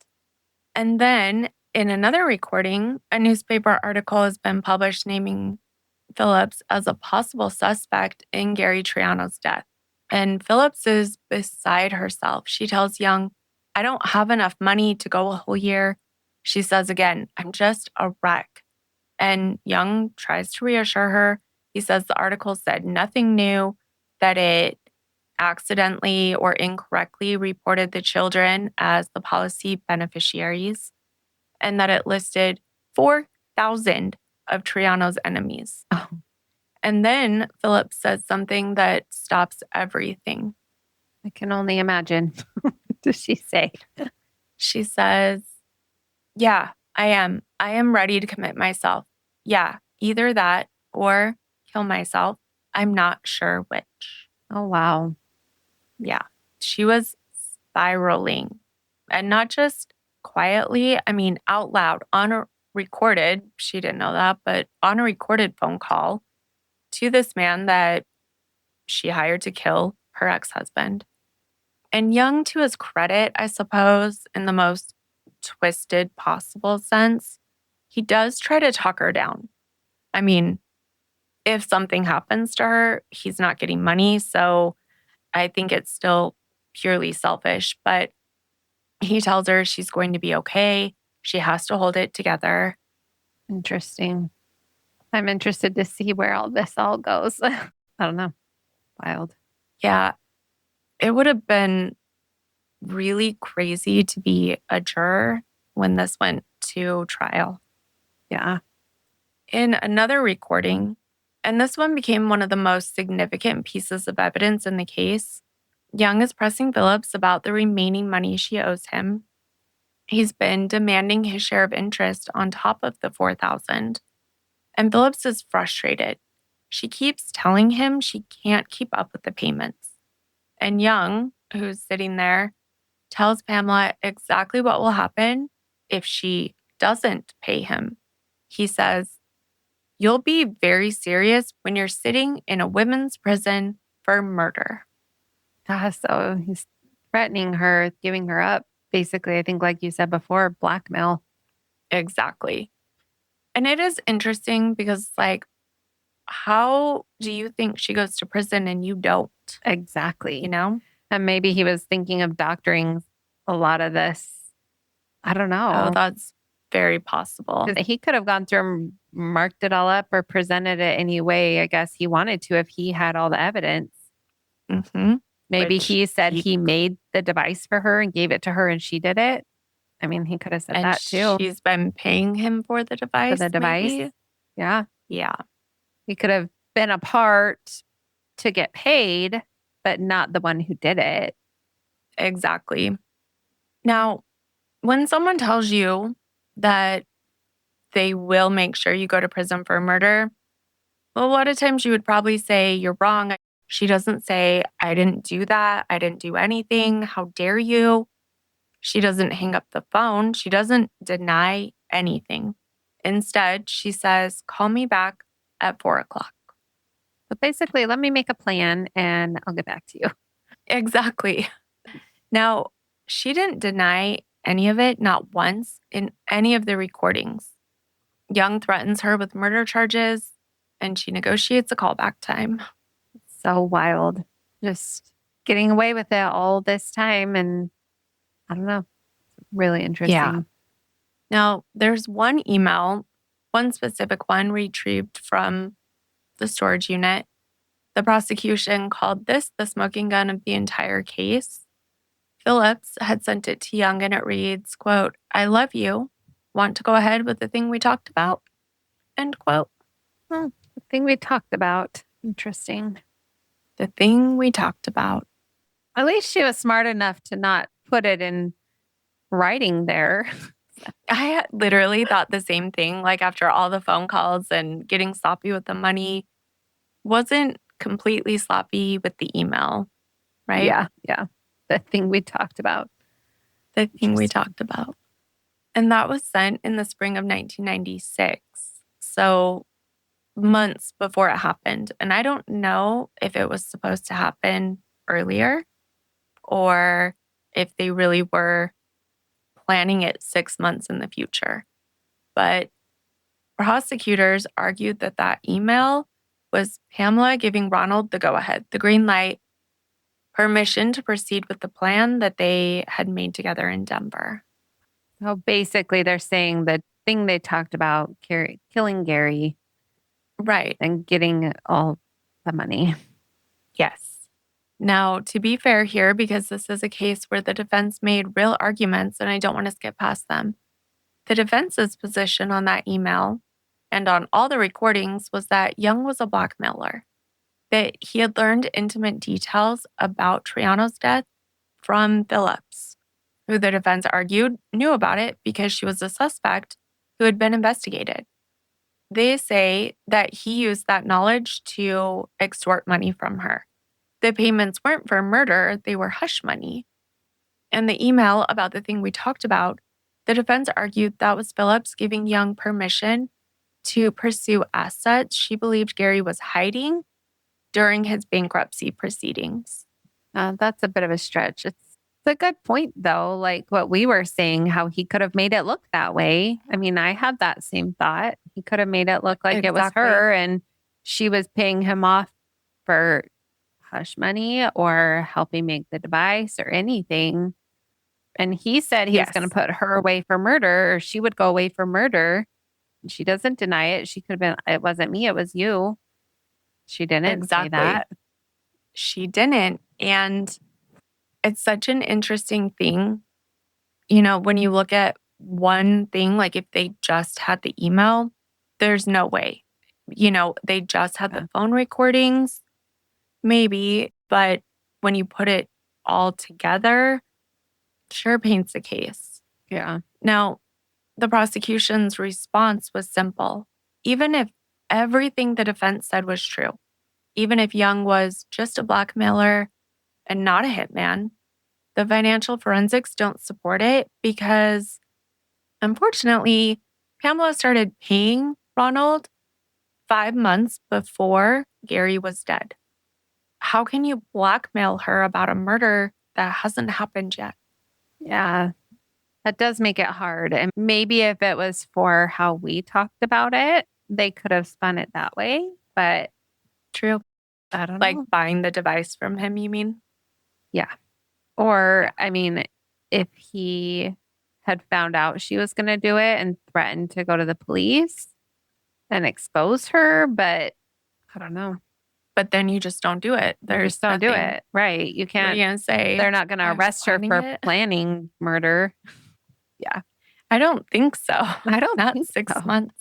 And then in another recording, a newspaper article has been published naming Phillips as a possible suspect in Gary Triano's death. And Phillips is beside herself. She tells Young, I don't have enough money to go a whole year. She says again, I'm just a wreck. And Young tries to reassure her. He says the article said nothing new, that it accidentally or incorrectly reported the children as the policy beneficiaries, and that it listed 4,000 of Triano's enemies. Oh. And then Phillips says something that stops everything. I can only imagine. What does she say? She says, yeah, I am. I am ready to commit myself. Yeah, either that or kill myself. I'm not sure which. Oh, wow. Yeah, she was spiraling. And not just quietly, I mean, out loud, on a recorded, she didn't know that, but on a recorded phone call to this man that she hired to kill her ex-husband. And Young, to his credit, I suppose, in the most twisted possible sense, he does try to talk her down. I mean, if something happens to her, he's not getting money, so I think it's still purely selfish, but he tells her she's going to be okay. She has to hold it together. Interesting. I'm interested to see where all this all goes. I don't know. Wild. Yeah. It would have been really crazy to be a juror when this went to trial. Yeah. In another recording, and this one became one of the most significant pieces of evidence in the case, Young is pressing Phillips about the remaining money she owes him. He's been demanding his share of interest on top of the $4,000. And Phillips is frustrated. She keeps telling him she can't keep up with the payments. And Young, who's sitting there, tells Pamela exactly what will happen if she doesn't pay him. He says, you'll be very serious when you're sitting in a women's prison for murder. So he's threatening her, giving her up. Basically, I think, like you said before, blackmail. Exactly. And it is interesting because, like, how do you think she goes to prison and you don't? Exactly. You know? And maybe he was thinking of doctoring a lot of this. I don't know. Oh, that's very possible. He could have gone through and marked it all up or presented it any way, I guess he wanted to if he had all the evidence. Mm-hmm. Maybe he said he made the device for her and gave it to her and she did it. I mean, he could have said that too. She's been paying him for the device. For the device. Maybe? Yeah. Yeah. He could have been a part to get paid, but not the one who did it. Exactly. Now, when someone tells you that they will make sure you go to prison for murder, well, a lot of times you would probably say, you're wrong. She doesn't say, I didn't do that. I didn't do anything. How dare you? She doesn't hang up the phone. She doesn't deny anything. Instead, she says, call me back at 4:00. So basically, let me make a plan and I'll get back to you. Exactly. Now, she didn't deny any of it, not once in any of the recordings. Young threatens her with murder charges, and she negotiates a callback time. So wild. Just getting away with it all this time. And I don't know. Really interesting. Yeah. Now, there's one email, one specific one retrieved from the storage unit. The prosecution called this the smoking gun of the entire case. Phillips had sent it to Young, and it reads, quote, I love you. Want to go ahead with the thing we talked about? End quote. The thing we talked about. Interesting. The thing we talked about. At least she was smart enough to not put it in writing there. I had literally thought the same thing, like after all the phone calls and getting sloppy with the money. Wasn't completely sloppy with the email, right? Yeah. The thing we talked about. The thing we talked about. And that was sent in the spring of 1996. So months before it happened. And I don't know if it was supposed to happen earlier or if they really were planning it 6 months in the future. But prosecutors argued that that email was Pamela giving Ronald the go-ahead, the green light, permission to proceed with the plan that they had made together in Denver. So basically, they're saying the thing they talked about, killing Gary. Right. And getting all the money. Yes. Now, to be fair here, because this is a case where the defense made real arguments and I don't want to skip past them, the defense's position on that email and on all the recordings was that Young was a blackmailer, that he had learned intimate details about Triano's death from Phillips, who the defense argued knew about it because she was a suspect who had been investigated. They say that he used that knowledge to extort money from her. The payments weren't for murder, they were hush money. And the email about the thing we talked about, the defense argued that was Phillips giving Young permission to pursue assets she believed Gary was hiding during his bankruptcy proceedings. That's a bit of a stretch. It's a good point, though, like what we were saying, how he could have made it look that way. I mean, I had that same thought. He could have made it look like it was her and she was paying him off for hush money or helping make the device or anything. And he said he was going to put her away for murder, or she would go away for murder. She doesn't deny it. She could have been, it wasn't me, it was you. She didn't say that. She didn't. And it's such an interesting thing. You know, when you look at one thing, like if they just had the email, there's no way. You know, they just had the phone recordings, maybe. But when you put it all together, sure paints a case. Yeah. Now, the prosecution's response was simple. Even if everything the defense said was true, even if Young was just a blackmailer and not a hitman, the financial forensics don't support it because, unfortunately, Pamela started paying Ronald 5 months before Gary was dead. How can you blackmail her about a murder that hasn't happened yet? Yeah, that does make it hard. And maybe if it was for how we talked about it, they could have spun it that way. But true. I don't know. Like buying the device from him, you mean? Yeah. Or, I mean, if he had found out she was going to do it and threatened to go to the police and expose her, but I don't know. But then you just don't do it. You just don't do it. Right. You can't. What are you going to say? They're not going to arrest her for planning murder. Yeah. I don't think so. I don't Not think 6 so. months.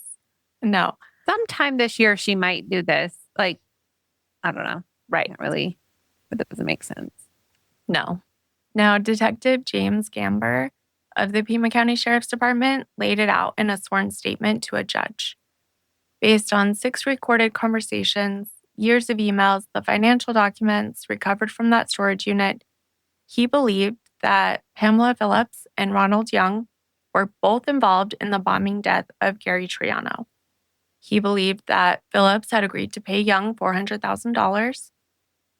No. Sometime this year she might do this. Like, I don't know. Right. Can't really, but it doesn't make sense. No. Now, Detective James Gamber of the Pima County Sheriff's Department laid it out in a sworn statement to a judge. Based on 6 recorded conversations, years of emails, the financial documents recovered from that storage unit, he believed that Pamela Phillips and Ronald Young were both involved in the bombing death of Gary Triano. He believed that Phillips had agreed to pay Young $400,000,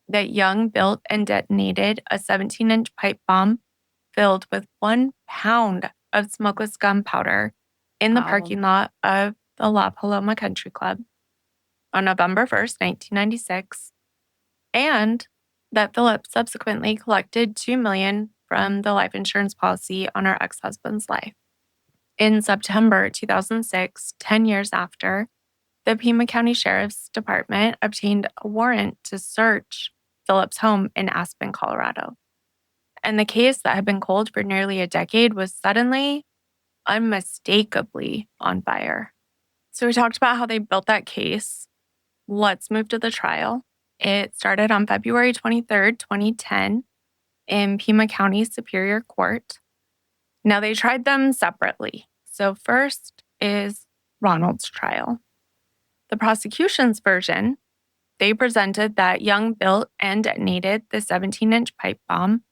that Young built and detonated a 17-inch pipe bomb filled with 1 pound of smokeless gunpowder in the parking lot of the La Paloma Country Club on November 1st, 1996, and that Phillips subsequently collected $2 million from the life insurance policy on her ex-husband's life. In September 2006, 10 years after, the Pima County Sheriff's Department obtained a warrant to search Phillips' home in Aspen, Colorado. And the case that had been cold for nearly a decade was suddenly, unmistakably on fire. So we talked about how they built that case. Let's move to the trial. It started on February 23rd, 2010 in Pima County Superior Court. Now, they tried them separately. So first is Ronald's trial. The prosecution's version, they presented that Young built and detonated the 17-inch pipe bomb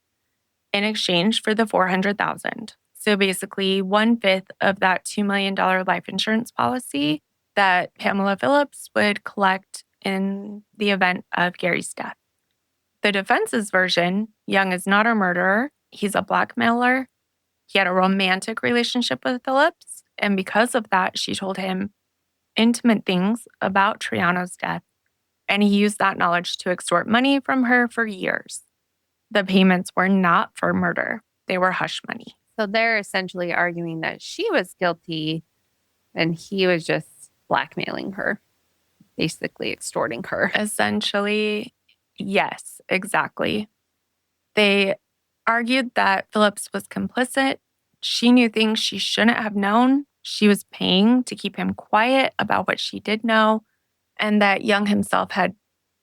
in exchange for the $400,000. So basically 1/5 of that $2 million life insurance policy that Pamela Phillips would collect in the event of Gary's death. The defense's version, Young is not a murderer. He's a blackmailer. He had a romantic relationship with Phillips, and because of that, she told him intimate things about Triano's death, and he used that knowledge to extort money from her for years. The payments were not for murder. They were hush money. So they're essentially arguing that she was guilty and he was just blackmailing her, basically extorting her. Essentially, yes, exactly. They argued that Phillips was complicit. She knew things she shouldn't have known. She was paying to keep him quiet about what she did know, and that Young himself had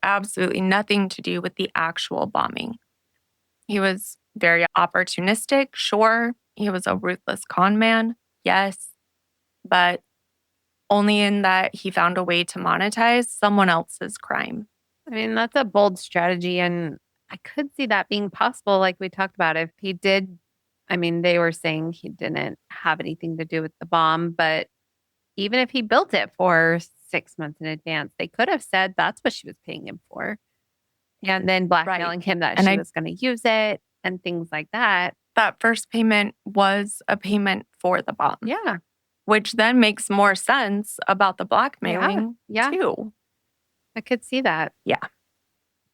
absolutely nothing to do with the actual bombing. He was very opportunistic, sure. He was a ruthless con man, yes, but only in that he found a way to monetize someone else's crime. I mean, that's a bold strategy, and I could see that being possible, like we talked about. If he did, I mean, they were saying he didn't have anything to do with the bomb, but even if he built it for 6 months in advance, they could have said that's what she was paying him for. And then blackmailing him that she was going to use it and things like that. That first payment was a payment for the bomb. Yeah. Which then makes more sense about the blackmailing, too. I could see that. Yeah.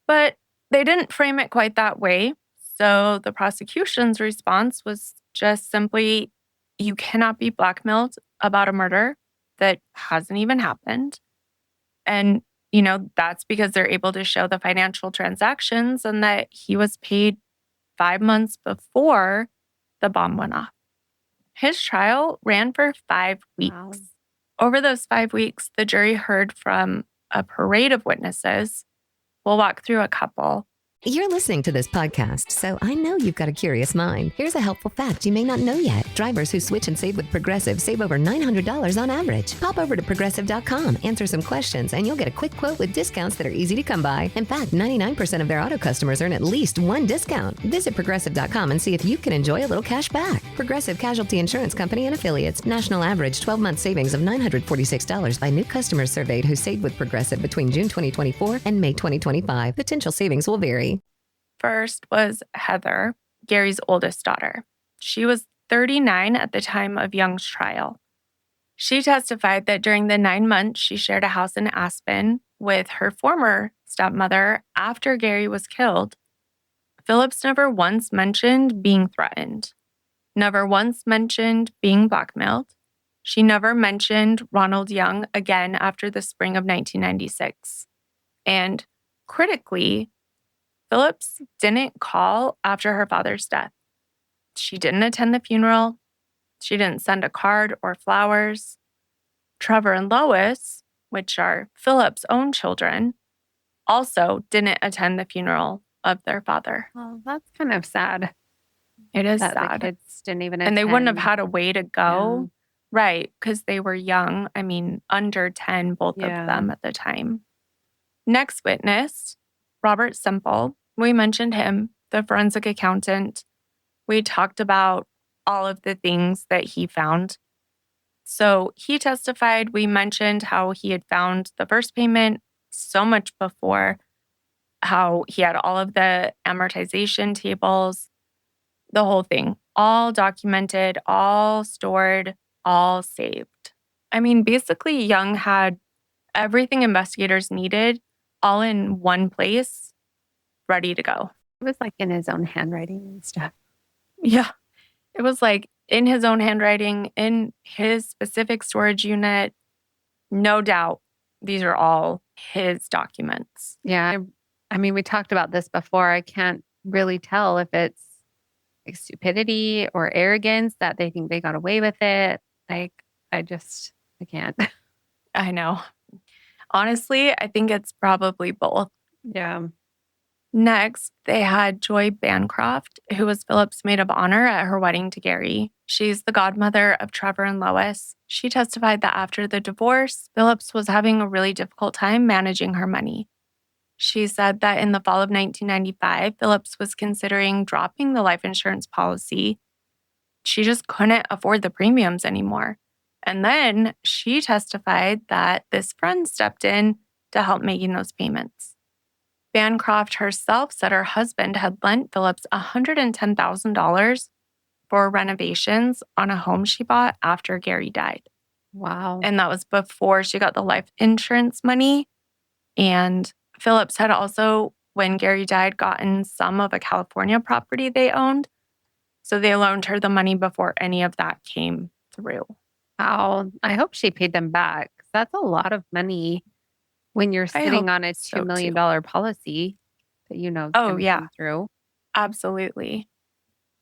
But they didn't frame it quite that way. So the prosecution's response was just simply, you cannot be blackmailed about a murder that hasn't even happened. And, that's because they're able to show the financial transactions and that he was paid 5 months before the bomb went off. His trial ran for 5 weeks. Wow. Over those 5 weeks, the jury heard from a parade of witnesses. We'll walk through a couple. You're listening to this podcast, so I know you've got a curious mind. Here's a helpful fact you may not know yet. Drivers who switch and save with Progressive save over $900 on average. Pop over to Progressive.com, answer some questions, and you'll get a quick quote with discounts that are easy to come by. In fact, 99% of their auto customers earn at least one discount. Visit Progressive.com and see if you can enjoy a little cash back. Progressive Casualty Insurance Company and Affiliates. National average 12-month savings of $946 by new customers surveyed who saved with Progressive between June 2024 and May 2025. Potential savings will vary. First was Heather, Gary's oldest daughter. She was 39 at the time of Young's trial. She testified that during the 9 months she shared a house in Aspen with her former stepmother after Gary was killed, Phillips never once mentioned being threatened, never once mentioned being blackmailed. She never mentioned Ronald Young again after the spring of 1996. And critically, Phillips didn't call after her father's death. She didn't attend the funeral. She didn't send a card or flowers. Trevor and Lois, which are Phillips' own children, also didn't attend the funeral of their father. Well, that's kind of sad. It is that sad. the kids didn't even And they wouldn't have attend. had a way to go. Right, because they were young. I mean, under 10, both of them at the time. Next witness, Robert Semple. We mentioned him, the forensic accountant. We talked about all of the things that he found. So he testified. We mentioned how he had found the first payment so much before, how he had all of the amortization tables, the whole thing, all documented, all stored, all saved. I mean, basically, Young had everything investigators needed all in one place, ready to go. It was like in his own handwriting and stuff. Yeah. It was like in his own handwriting, in his specific storage unit. No doubt these are all his documents. Yeah. I mean, we talked about this before. I can't really tell if it's like stupidity or arrogance that they think they got away with it. Like, I can't. I know. Honestly, I think it's probably both. Yeah. Next, they had Joy Bancroft, who was Philip's maid of honor at her wedding to Gary. She's the godmother of Trevor and Lois. She testified that after the divorce, Phillips was having a really difficult time managing her money. She said that in the fall of 1995, Phillips was considering dropping the life insurance policy. She just couldn't afford the premiums anymore. And then she testified that this friend stepped in to help making those payments. Bancroft herself said her husband had lent Phillips $110,000 for renovations on a home she bought after Gary died. Wow. And that was before she got the life insurance money. And Phillips had also, when Gary died, gotten some of a California property they owned. So they loaned her the money before any of that came through. Wow. I hope she paid them back. That's a lot of money when you're sitting on a $2 million policy that you know is going to come through. Absolutely.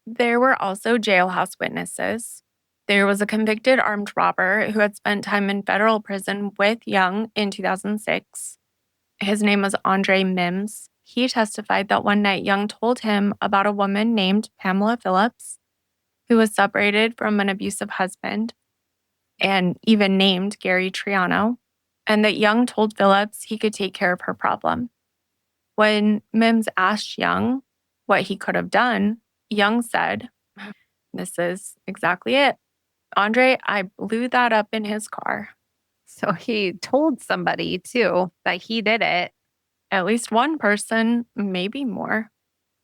There were also jailhouse witnesses. There was a convicted armed robber who had spent time in federal prison with Young in 2006. His name was Andre Mims. He testified that one night Young told him about a woman named Pamela Phillips who was separated from an abusive husband and even named Gary Triano, and that Young told Phillips he could take care of her problem. When Mims asked Young what he could have done, Young said, "This is exactly it. Andre, I blew that up in his car." So he told somebody too that he did it. At least one person, maybe more.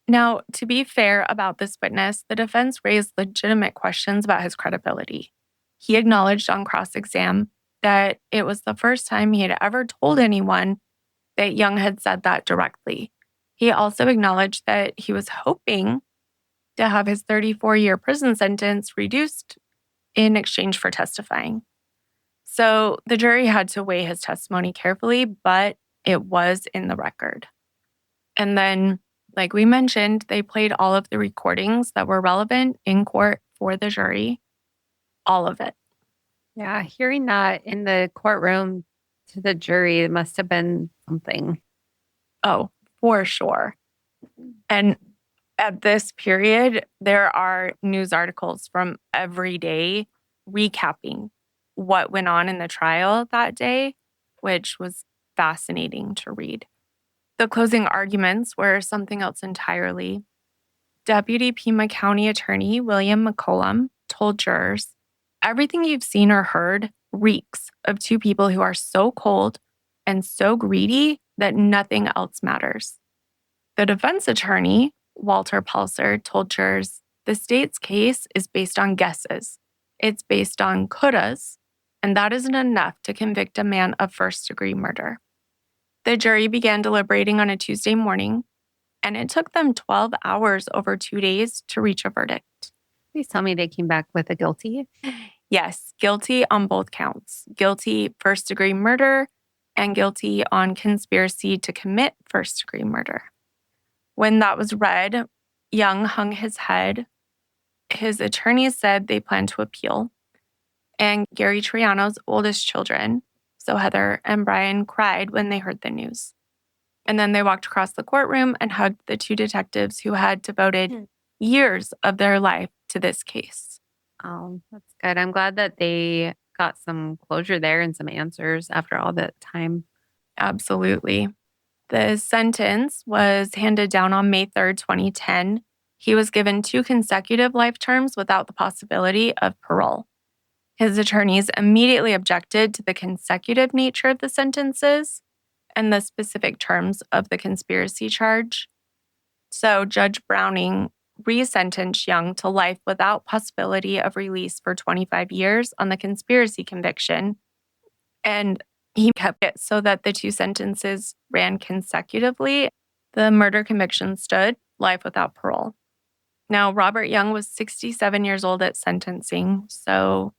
Now, to be fair about this witness, the defense raised legitimate questions about his credibility. He acknowledged on cross-exam that it was the first time he had ever told anyone that Young had said that directly. He also acknowledged that he was hoping to have his 34-year prison sentence reduced in exchange for testifying. So the jury had to weigh his testimony carefully, but it was in the record. And then, like we mentioned, they played all of the recordings that were relevant in court for the jury. All of it. Yeah, hearing that in the courtroom to the jury, it must have been something. Oh, for sure. And at this period, there are news articles from every day recapping what went on in the trial that day, which was fascinating to read. The closing arguments were something else entirely. Deputy Pima County Attorney William McCollum told jurors, "Everything you've seen or heard reeks of two people who are so cold and so greedy that nothing else matters." The defense attorney, Walter Pulser, told jurors, "The state's case is based on guesses. It's based on couldas, and that isn't enough to convict a man of first-degree murder." The jury began deliberating on a Tuesday morning, and it took them 12 hours over 2 days to reach a verdict. Please tell me they came back with a guilty. Yes, guilty on both counts. Guilty first-degree murder and guilty on conspiracy to commit first-degree murder. When that was read, Young hung his head. His attorneys said they planned to appeal. And Gary Triano's oldest children, so Heather and Brian, cried when they heard the news. And then they walked across the courtroom and hugged the two detectives who had devoted years of their life to this case. Oh, that's good. I'm glad that they got some closure there and some answers after all that time. Absolutely. The sentence was handed down on May 3rd, 2010. He was given 2 consecutive life terms without the possibility of parole. His attorneys immediately objected to the consecutive nature of the sentences and the specific terms of the conspiracy charge. So Judge Browning resentenced Young to life without possibility of release for 25 years on the conspiracy conviction. And he kept it so that the 2 sentences ran consecutively. The murder conviction stood life without parole. Now, Robert Young was 67 years old at sentencing, so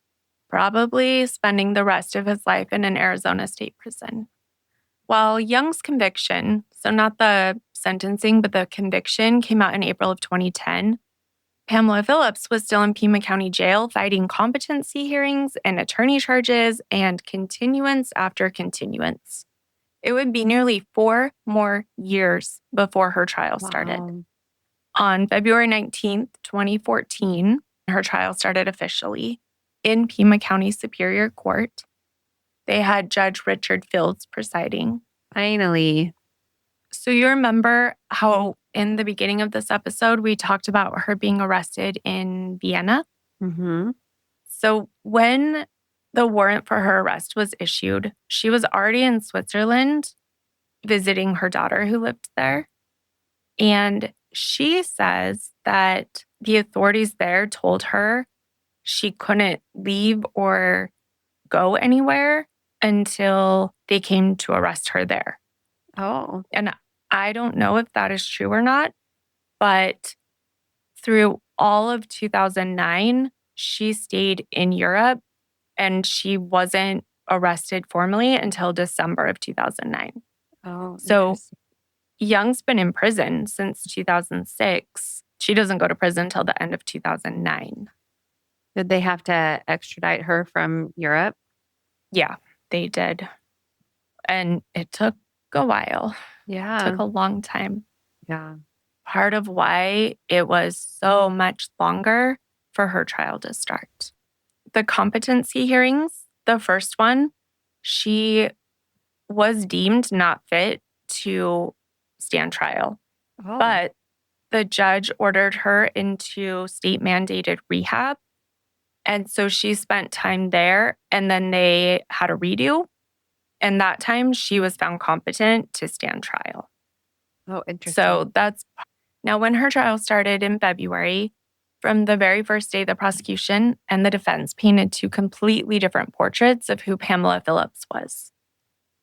probably spending the rest of his life in an Arizona state prison. While Young's conviction, so not the sentencing, but the conviction came out in April of 2010, Pamela Phillips was still in Pima County Jail fighting competency hearings and attorney charges and continuance after continuance. It would be nearly 4 more years before her trial started. Wow. On February 19th, 2014, her trial started officially in Pima County Superior Court. They had Judge Richard Fields presiding. Finally. So you remember how in the beginning of this episode, we talked about her being arrested in Vienna? Mm-hmm. So when the warrant for her arrest was issued, she was already in Switzerland visiting her daughter who lived there. And she says that the authorities there told her she couldn't leave or go anywhere until they came to arrest her there. Oh. And I don't know if that is true or not, but through all of 2009, she stayed in Europe and she wasn't arrested formally until December of 2009. Oh, so Young's been in prison since 2006. She doesn't go to prison until the end of 2009. Did they have to extradite her from Europe? Yeah, they did. And it took a while. Yeah. It took a long time. Yeah. Part of why it was so much longer for her trial to start. The competency hearings, the first one, she was deemed not fit to stand trial. Oh. But the judge ordered her into state-mandated rehab. And so she spent time there, and then they had a redo. And that time, she was found competent to stand trial. Oh, interesting. So that's... Now, when her trial started in February, from the very first day, the prosecution and the defense painted 2 completely different portraits of who Pamela Phillips was.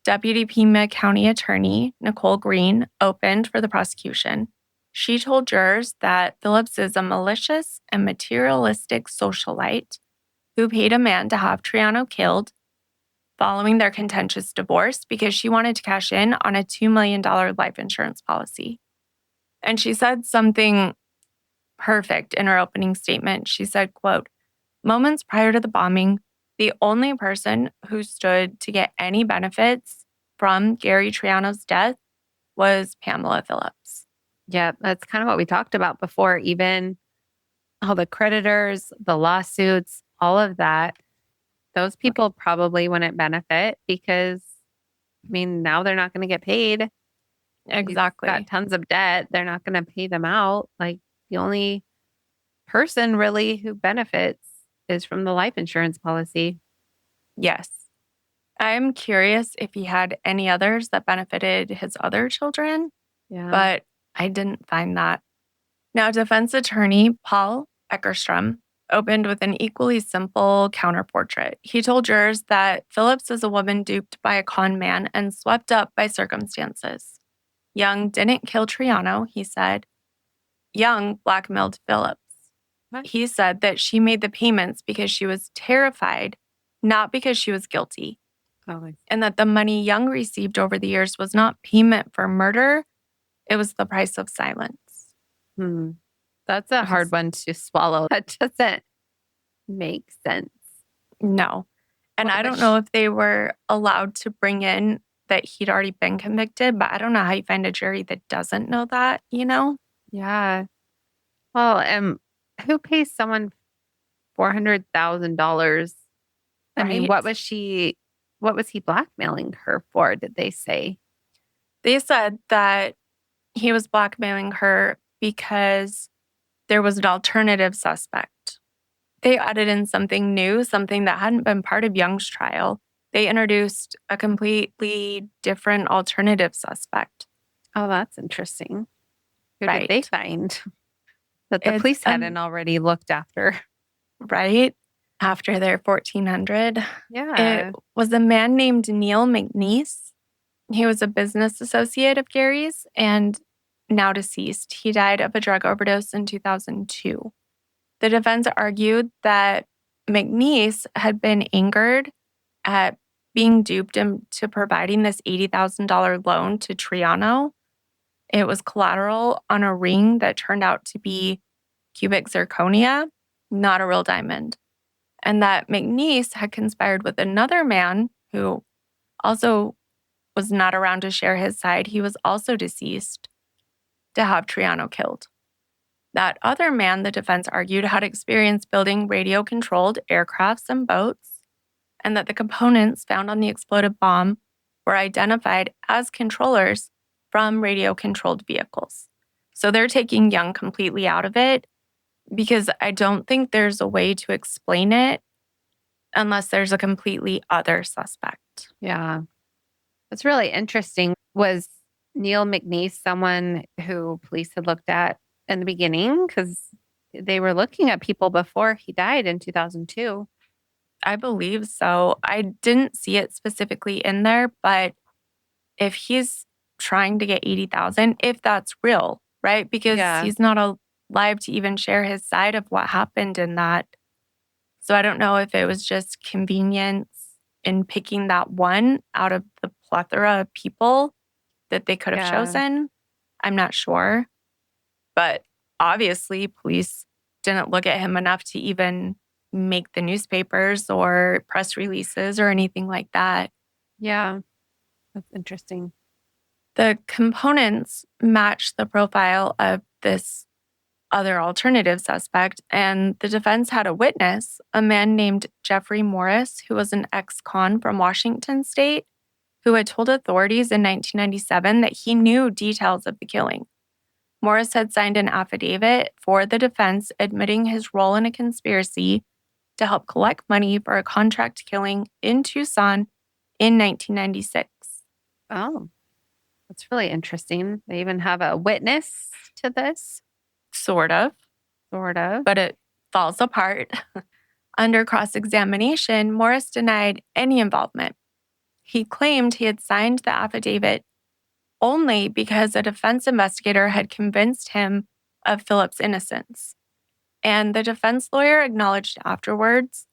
Deputy Pima County Attorney Nicole Green opened for the prosecution. She told jurors that Phillips is a malicious and materialistic socialite who paid a man to have Triano killed following their contentious divorce because she wanted to cash in on a $2 million life insurance policy. And she said something perfect in her opening statement. She said, quote, "Moments prior to the bombing, the only person who stood to get any benefits from Gary Triano's death was Pamela Phillips." Yeah, that's kind of what we talked about before. Even all the creditors, the lawsuits, all of that, those people probably wouldn't benefit because, I mean, now they're not going to get paid. Exactly. You've got tons of debt. They're not going to pay them out. Like, the only person really who benefits is from the life insurance policy. Yes. I'm curious if he had any others that benefited his other children, but I didn't find that. Now, defense attorney Paul Eckerstrom opened with an equally simple counterportrait. He told jurors that Phillips is a woman duped by a con man and swept up by circumstances. Young didn't kill Triano, he said. Young blackmailed Phillips. What? He said that she made the payments because she was terrified, not because she was guilty. Oh, And that the money Young received over the years was not payment for murder, it was the price of silence. That's a hard one to swallow. That doesn't make sense. No. And I don't know if they were allowed to bring in that he'd already been convicted, but I don't know how you find a jury that doesn't know that, you know? Yeah. Well, who pays someone $400,000? I mean, Right. what was he blackmailing her for, did they say? They said that he was blackmailing her because there was an alternative suspect. They added in something new, something that hadn't been part of Young's trial. They introduced a completely different alternative suspect. Oh, that's interesting. Who did Right. they find that the It's police hadn't already looked after? right after their 1400. It Yeah. was a man named Neil McNeese. He was a business associate of Gary's and now deceased. He died of a drug overdose in 2002. The defense argued that McNeese had been angered at being duped into providing this $80,000 loan to Triano. It was collateral on a ring that turned out to be cubic zirconia, not a real diamond. And that McNeese had conspired with another man who also was not around to share his side. He was also deceased, to have Triano killed. That other man, the defense argued, had experience building radio-controlled aircrafts and boats, and that the components found on the exploded bomb were identified as controllers from radio-controlled vehicles. So they're taking Young completely out of it because I don't think there's a way to explain it unless there's a completely other suspect. Yeah. What's really interesting was Neil McNeese someone who police had looked at in the beginning because they were looking at people before he died in 2002. I believe so. I didn't see it specifically in there, but if he's trying to get 80,000, if that's real, right? Because he's not alive to even share his side of what happened in that. So I don't know if it was just convenience in picking that one out of the plethora of people that they could have chosen. I'm not sure. But obviously, police didn't look at him enough to even make the newspapers or press releases or anything like that. Yeah, that's interesting. The components match the profile of this other alternative suspect, and the defense had a witness, a man named Jeffrey Morris, who was an ex-con from Washington State, who had told authorities in 1997 that he knew details of the killing. Morris had signed an affidavit for the defense admitting his role in a conspiracy to help collect money for a contract killing in Tucson in 1996. Oh, that's really interesting. They even have a witness to this. Sort of. But it falls apart. Under cross-examination, Morris denied any involvement. He claimed he had signed the affidavit only because a defense investigator had convinced him of Philip's innocence. And the defense lawyer acknowledged afterwards,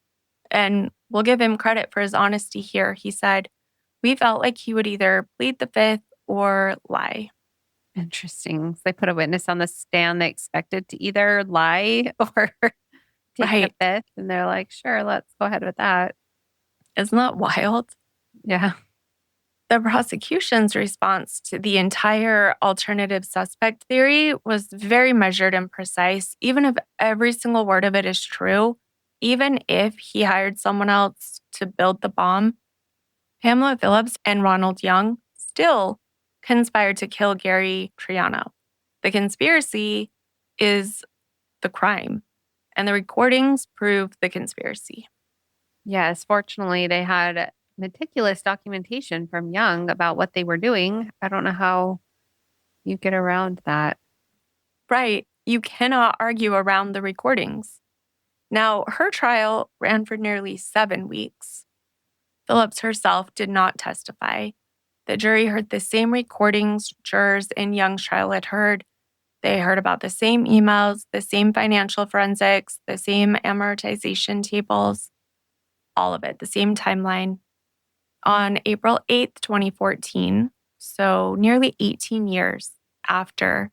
and we'll give him credit for his honesty here. He said, "We felt like he would either plead the fifth or lie." Interesting. So they put a witness on the stand. They expected to either lie or take the fifth. And they're like, sure, let's go ahead with that. Isn't that wild? Yeah. The prosecution's response to the entire alternative suspect theory was very measured and precise. Even if every single word of it is true, even if he hired someone else to build the bomb, Pamela Phillips and Ronald Young still conspired to kill Gary Triano. The conspiracy is the crime, and the recordings prove the conspiracy. Yes, fortunately, they had meticulous documentation from Young about what they were doing. I don't know how you get around that. Right. You cannot argue around the recordings. Now, her trial ran for nearly 7 weeks. Phillips herself did not testify. The jury heard the same recordings jurors in Young's trial had heard. They heard about the same emails, the same financial forensics, the same amortization tables, all of it, the same timeline. On April 8th, 2014, so nearly 18 years after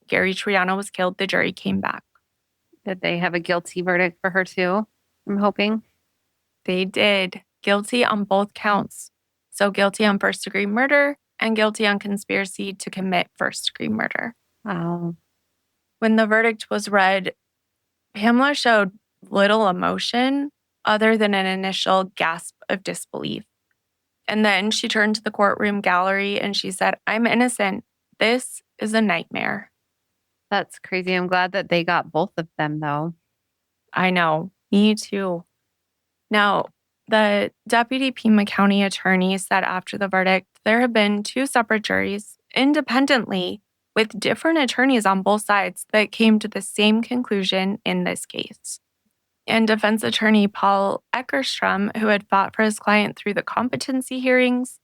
Gary Triano was killed, the jury came back. Did they have a guilty verdict for her too? I'm hoping. They did. Guilty on both counts. So guilty on first-degree murder and guilty on conspiracy to commit first-degree murder. Wow. When the verdict was read, Pamela showed little emotion other than an initial gasp of disbelief. And then she turned to the courtroom gallery and she said, "I'm innocent. This is a nightmare." That's crazy. I'm glad that they got both of them, though. I know. Me too. Now, the deputy Pima County attorney said after the verdict, there have been 2 separate juries independently with different attorneys on both sides that came to the same conclusion in this case. And defense attorney Paul Eckerstrom, who had fought for his client through the competency hearings,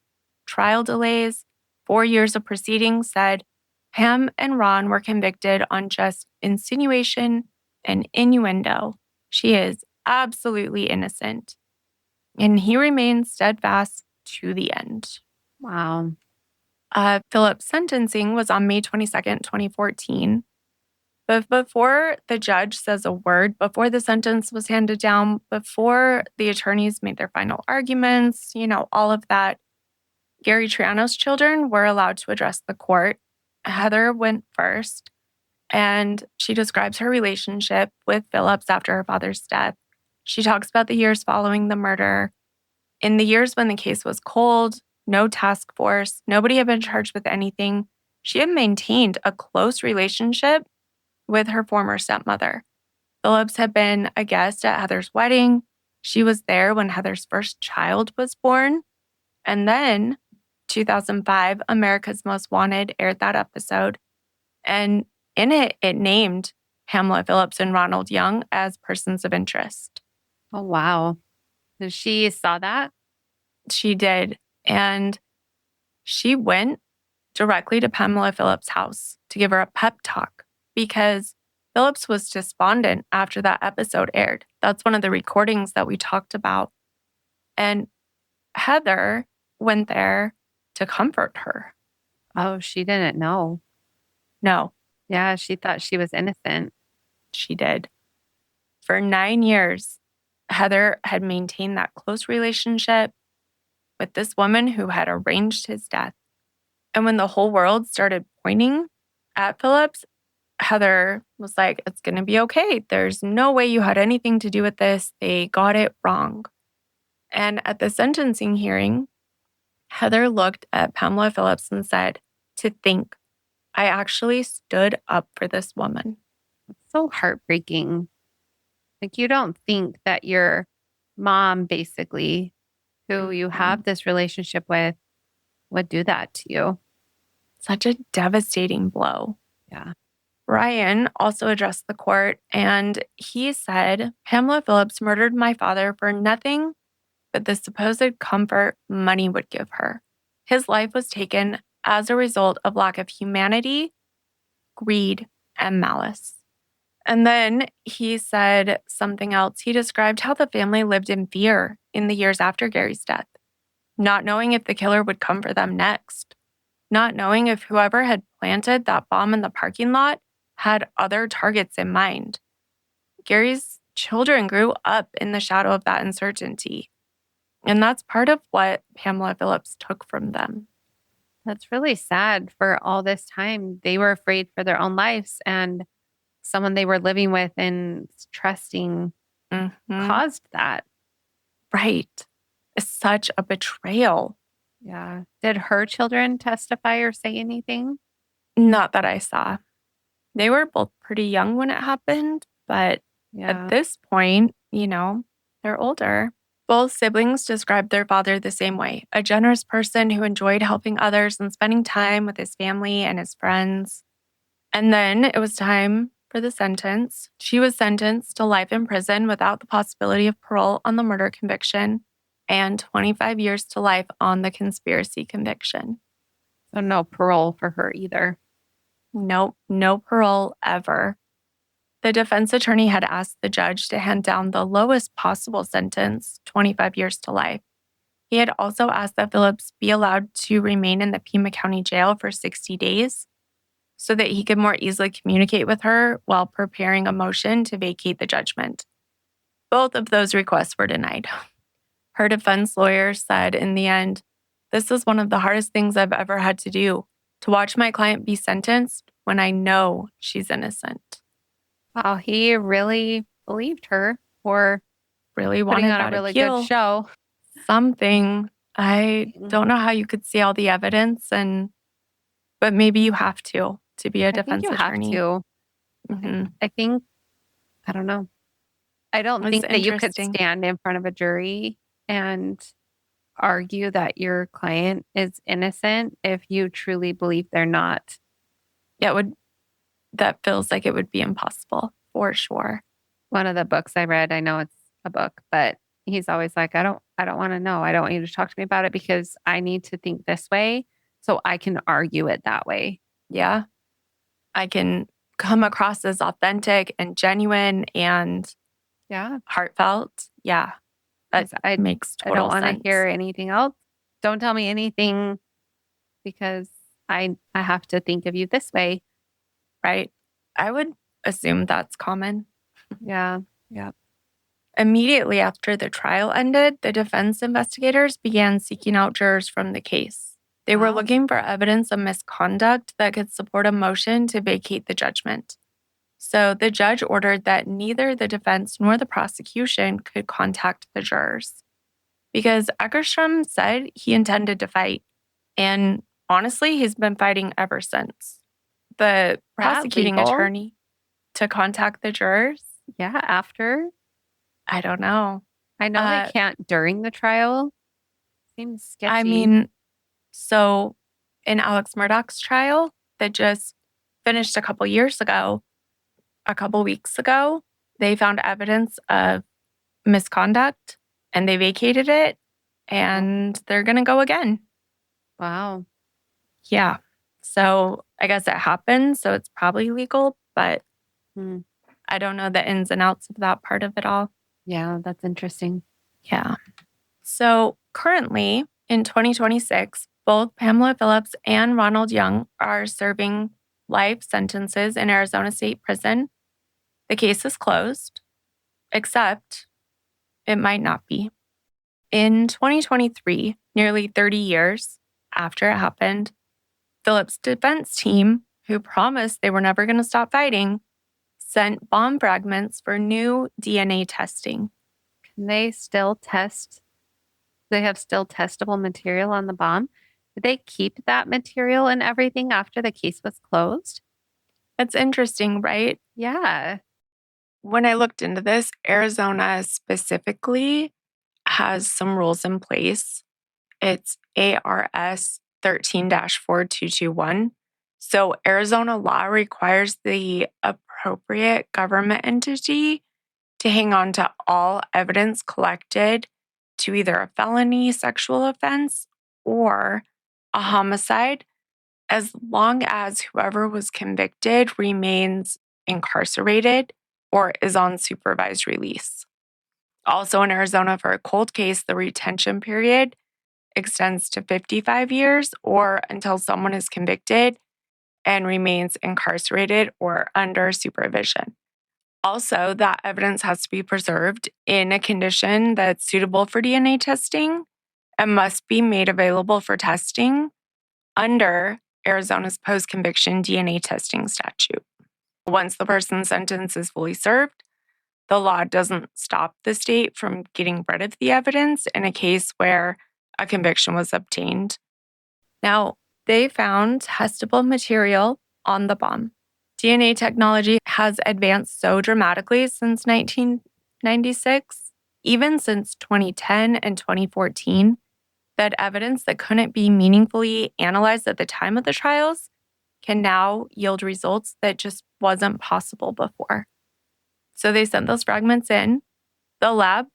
trial delays, 4 years of proceedings, said Pam and Ron were convicted on just insinuation and innuendo. She is absolutely innocent. And he remains steadfast to the end. Wow. Philip's sentencing was on May 22nd, 2014. But before the judge says a word, before the sentence was handed down, before the attorneys made their final arguments, all of that, Gary Triano's children were allowed to address the court. Heather went first, and she describes her relationship with Phillips after her father's death. She talks about the years following the murder. In the years when the case was cold, no task force, nobody had been charged with anything, she had maintained a close relationship with her former stepmother. Phillips had been a guest at Heather's wedding. She was there when Heather's first child was born. And then 2005, America's Most Wanted aired that episode. And in it, it named Pamela Phillips and Ronald Young as persons of interest. Oh, wow. So she saw that? She did. And she went directly to Pamela Phillips' house to give her a pep talk because Phillips was despondent after that episode aired. That's one of the recordings that we talked about. And Heather went there to comfort her. Oh, she didn't know. No. Yeah, she thought she was innocent. She did. For 9 years, Heather had maintained that close relationship with this woman who had arranged his death. And when the whole world started pointing at Phillips, Heather was like, "It's going to be okay. There's no way you had anything to do with this. They got it wrong." And at the sentencing hearing, Heather looked at Pamela Phillips and said, "To think, I actually stood up for this woman." It's so heartbreaking. Like, you don't think that your mom, basically, who you have this relationship with, would do that to you. Such a devastating blow. Yeah. Ryan also addressed the court, and he said, "Pamela Phillips murdered my father for nothing but the supposed comfort money would give her. His life was taken as a result of lack of humanity, greed, and malice." And then he said something else. He described how the family lived in fear in the years after Gary's death, not knowing if the killer would come for them next, not knowing if whoever had planted that bomb in the parking lot had other targets in mind. Gary's children grew up in the shadow of that uncertainty. And that's part of what Pamela Phillips took from them. That's really sad. For all this time, they were afraid for their own lives, and someone they were living with and trusting caused that. Right. It's such a betrayal. Yeah. Did her children testify or say anything? Not that I saw. They were both pretty young when it happened, but at this point, they're older. Both siblings described their father the same way, a generous person who enjoyed helping others and spending time with his family and his friends. And then it was time for the sentence. She was sentenced to life in prison without the possibility of parole on the murder conviction and 25 years to life on the conspiracy conviction. So no parole for her either. Nope, no parole ever. The defense attorney had asked the judge to hand down the lowest possible sentence, 25 years to life. He had also asked that Phillips be allowed to remain in the Pima County Jail for 60 days so that he could more easily communicate with her while preparing a motion to vacate the judgment. Both of those requests were denied. Her defense lawyer said in the end, "This is one of the hardest things I've ever had to do, to watch my client be sentenced when I know she's innocent." Wow, he really believed her for Really putting wanted on a that really appeal. good show. Something. I don't know how you could see all the evidence, but maybe you have to be a I think defense you attorney. have to. Mhm. I think, I don't know. I don't It's think that you could interesting. stand in front of a jury and argue that your client is innocent if you truly believe they're not. Yeah, that feels like it would be impossible for sure. One of the books I read, I know it's a book, but he's always like, I don't want to know. I don't want you to talk to me about it because I need to think this way so I can argue it that way. Yeah. I can come across as authentic and genuine and heartfelt. Yeah. That makes I total don't want sense. to hear anything else. Don't tell me anything because I have to think of you this way. Right. I would assume that's common. Yeah. Yeah. Immediately after the trial ended, the defense investigators began seeking out jurors from the case. They were looking for evidence of misconduct that could support a motion to vacate the judgment. So the judge ordered that neither the defense nor the prosecution could contact the jurors because Eckerstrom said he intended to fight. And honestly, he's been fighting ever since. The prosecuting attorney to contact the jurors? Yeah, after? I don't know. I know they can't during the trial. Seems sketchy. I mean, so in Alex Murdaugh's trial that just finished a couple weeks ago, they found evidence of misconduct and they vacated it and they're going to go again. Wow. Yeah. So I guess it happened. So it's probably legal, but I don't know the ins and outs of that part of it all. Yeah, that's interesting. Yeah. So currently in 2026, both Pamela Phillips and Ronald Young are serving life sentences in Arizona State Prison. The case is closed, except it might not be. In 2023, nearly 30 years after it happened, Phillips' defense team, who promised they were never going to stop fighting, sent bomb fragments for new DNA testing. Can they still test? They have still testable material on the bomb. Did they keep that material and everything after the case was closed? That's interesting, right? Yeah. When I looked into this, Arizona specifically has some rules in place. It's ARS 13-4221. So Arizona law requires the appropriate government entity to hang on to all evidence collected to either a felony sexual offense or a homicide, as long as whoever was convicted remains incarcerated or is on supervised release. Also in Arizona, for a cold case, the retention period extends to 55 years or until someone is convicted and remains incarcerated or under supervision. Also, that evidence has to be preserved in a condition that's suitable for DNA testing and must be made available for testing under Arizona's post-conviction DNA testing statute. Once the person's sentence is fully served, the law doesn't stop the state from getting rid of the evidence in a case where a conviction was obtained. Now, they found testable material on the bomb. DNA technology has advanced so dramatically since 1996, even since 2010 and 2014, that evidence that couldn't be meaningfully analyzed at the time of the trials can now yield results that just wasn't possible before. So they sent those fragments in. The lab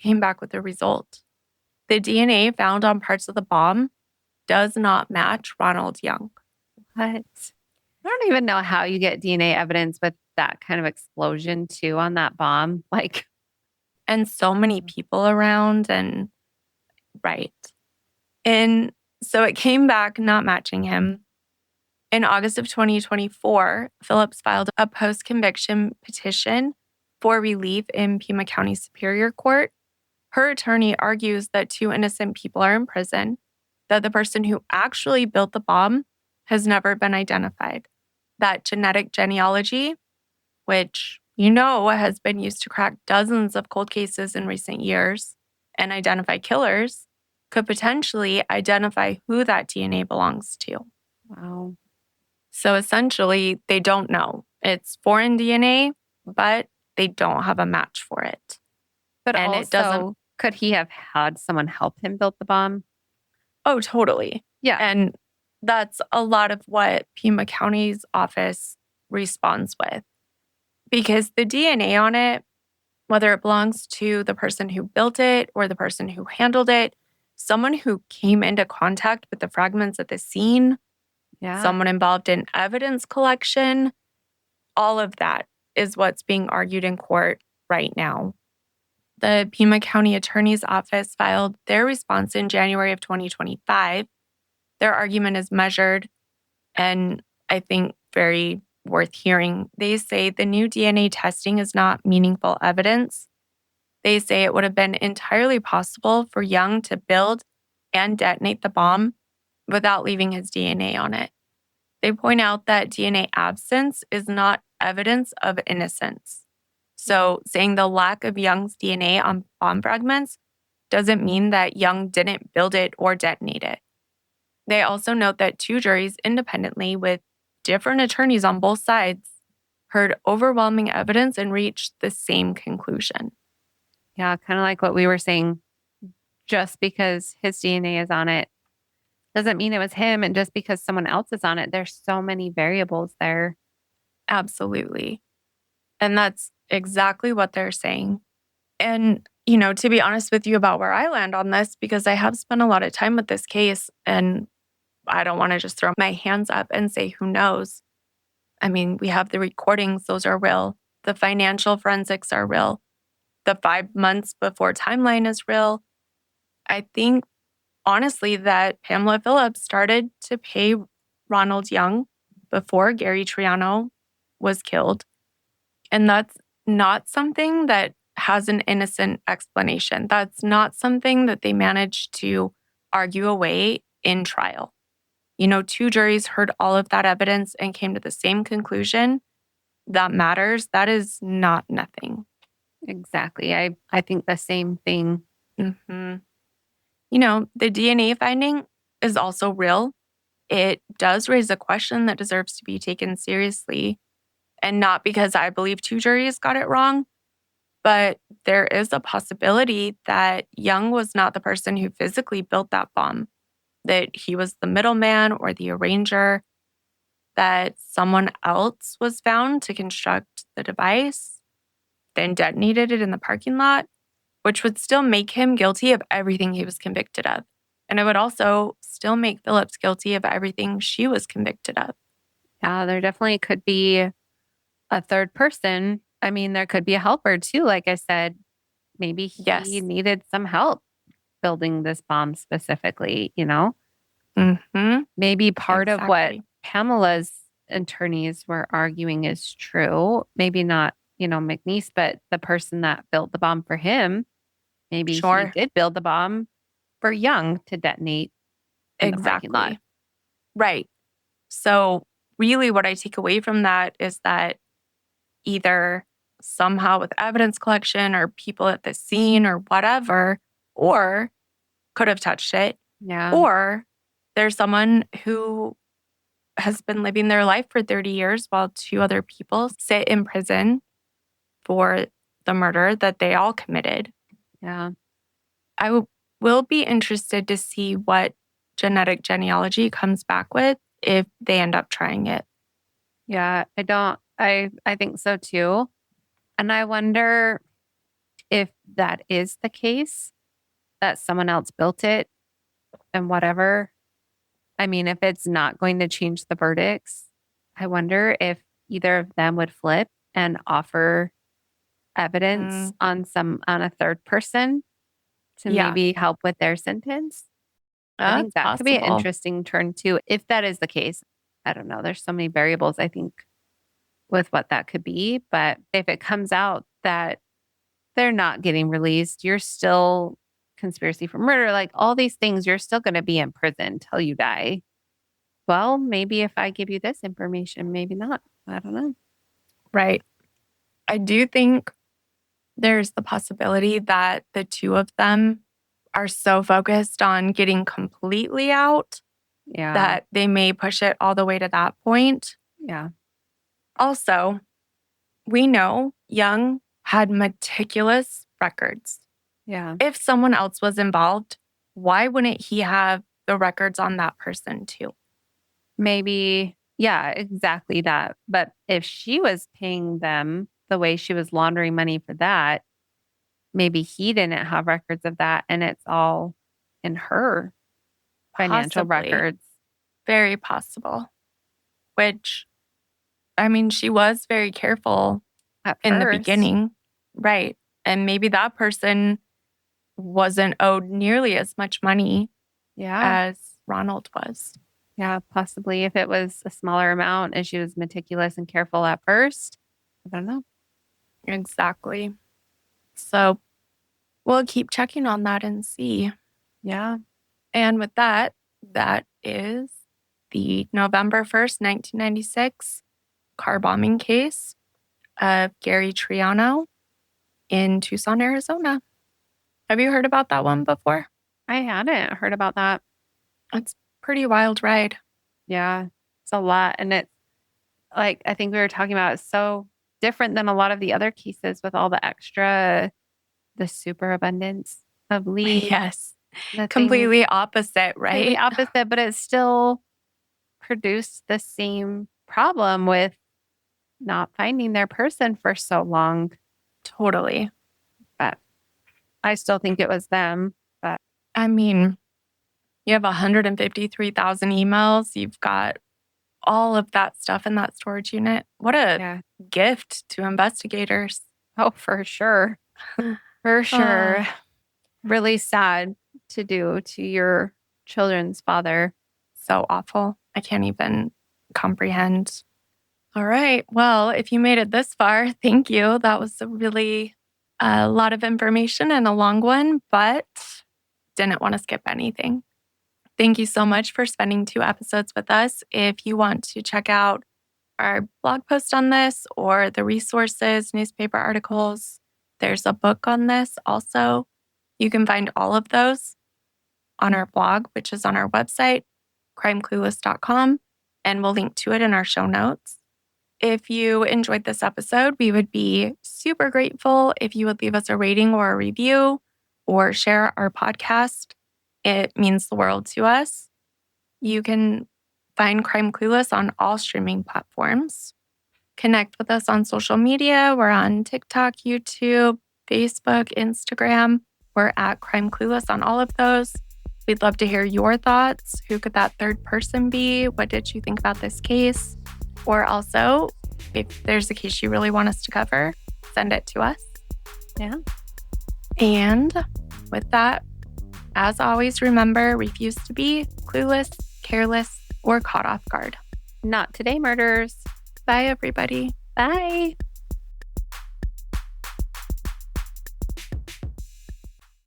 came back with a result. The DNA found on parts of the bomb does not match Ronald Young. What? I don't even know how you get DNA evidence with that kind of explosion too on that bomb. And so many people around and right. And so it came back not matching him. In August of 2024, Phillips filed a post-conviction petition for relief in Pima County Superior Court. Her attorney argues that two innocent people are in prison, that the person who actually built the bomb has never been identified, that genetic genealogy, which, has been used to crack dozens of cold cases in recent years and identify killers, could potentially identify who that DNA belongs to. Wow. So essentially, they don't know. It's foreign DNA, but they don't have a match for it. But and also, it doesn't. could he have had someone help him build the bomb? Oh, totally. Yeah. And that's a lot of what Pima County's office responds with. Because the DNA on it, whether it belongs to the person who built it or the person who handled it, someone who came into contact with the fragments at the scene, someone involved in evidence collection, all of that is what's being argued in court right now. The Pima County Attorney's Office filed their response in January of 2025. Their argument is measured and I think very worth hearing. They say the new DNA testing is not meaningful evidence. They say it would have been entirely possible for Young to build and detonate the bomb without leaving his DNA on it. They point out that DNA absence is not evidence of innocence. So saying the lack of Young's DNA on bomb fragments doesn't mean that Young didn't build it or detonate it. They also note that two juries independently with different attorneys on both sides heard overwhelming evidence and reached the same conclusion. Yeah, kind of like what we were saying. Just because his DNA is on it doesn't mean it was him. And just because someone else is on it, there's so many variables there. Absolutely. And that's exactly what they're saying. And, to be honest with you about where I land on this, because I have spent a lot of time with this case and I don't want to just throw my hands up and say, who knows? I mean, we have the recordings, those are real. The financial forensics are real. The 5 months before timeline is real. I think, honestly, that Pamela Phillips started to pay Ronald Young before Gary Triano was killed. And that's not something that has an innocent explanation. That's not something that they managed to argue away in trial. Two juries heard all of that evidence and came to the same conclusion. That matters. That is not nothing. Exactly. I think the same thing. Mm-hmm. The DNA finding is also real. It does raise a question that deserves to be taken seriously. And not because I believe two juries got it wrong, but there is a possibility that Young was not the person who physically built that bomb, that he was the middleman or the arranger, that someone else was found to construct the device, then detonated it in the parking lot, which would still make him guilty of everything he was convicted of. And it would also still make Phillips guilty of everything she was convicted of. Yeah, there definitely could be a third person. I mean, there could be a helper too. Like I said, maybe he needed some help building this bomb specifically, Mm-hmm. Maybe part of what Pamela's attorneys were arguing is true. Maybe not, McNeese, but the person that built the bomb for him, maybe he did build the bomb for Young to detonate in the parking lot. Right. So really what I take away from that is that either somehow with evidence collection or people at the scene or whatever, or could have touched it. Yeah. Or there's someone who has been living their life for 30 years while two other people sit in prison for the murder that they all committed. Yeah. I will be interested to see what genetic genealogy comes back with if they end up trying it. Yeah, I think so too. And I wonder if that is the case, that someone else built it and whatever. I mean, if it's not going to change the verdicts, I wonder if either of them would flip and offer evidence on a third person to maybe help with their sentence. I think that could be an interesting turn too, if that is the case. I don't know. There's so many variables, I think, with what that could be. But if it comes out that they're not getting released, you're still conspiracy for murder, like all these things, you're still going to be in prison till you die. Well, maybe if I give you this information, maybe not. I don't know. Right. I do think there's the possibility that the two of them are so focused on getting completely out that they may push it all the way to that point. Yeah. Also, we know Young had meticulous records. Yeah. If someone else was involved, why wouldn't he have the records on that person too? Maybe, yeah, exactly that. But if she was paying them the way she was laundering money for that, maybe he didn't have records of that and it's all in her financial Possibly. records. Very possible. Which, I mean, she was very careful in the beginning. Right. And maybe that person wasn't owed nearly as much money as Ronald was. Yeah, possibly if it was a smaller amount and she was meticulous and careful at first. I don't know. Exactly. So we'll keep checking on that and see. Yeah. And with that, that is the November 1st, 1996 car bombing case of Gary Triano in Tucson, Arizona. Have you heard about that one before? I hadn't heard about that. It's a pretty wild ride. Yeah, it's a lot. And it's like, I think we were talking about, it's so different than a lot of the other cases with all the extra, the superabundance of leads. Yes. Completely opposite, right? Completely opposite, but it still produced the same problem with not finding their person for so long. Totally. But I still think it was them. But I mean, you have 153,000 emails. You've got all of that stuff in that storage unit. What a gift to investigators. Oh, for sure. For sure. Really sad to do to your children's father. So awful. I can't even comprehend. All right. Well, if you made it this far, thank you. That was a lot of information and a long one, but didn't want to skip anything. Thank you so much for spending 2 episodes with us. If you want to check out our blog post on this or the resources, newspaper articles, there's a book on this also. You can find all of those on our blog, which is on our website, crimeclueless.com, and we'll link to it in our show notes. If you enjoyed this episode, we would be super grateful if you would leave us a rating or a review or share our podcast. It means the world to us. You can find Crime Clueless on all streaming platforms. Connect with us on social media. We're on TikTok, YouTube, Facebook, Instagram. We're at Crime Clueless on all of those. We'd love to hear your thoughts. Who could that third person be? What did you think about this case? Or also, if there's a case you really want us to cover, send it to us. Yeah. And with that, as always, remember, refuse to be clueless, careless, or caught off guard. Not today, murders. Bye, everybody. Bye.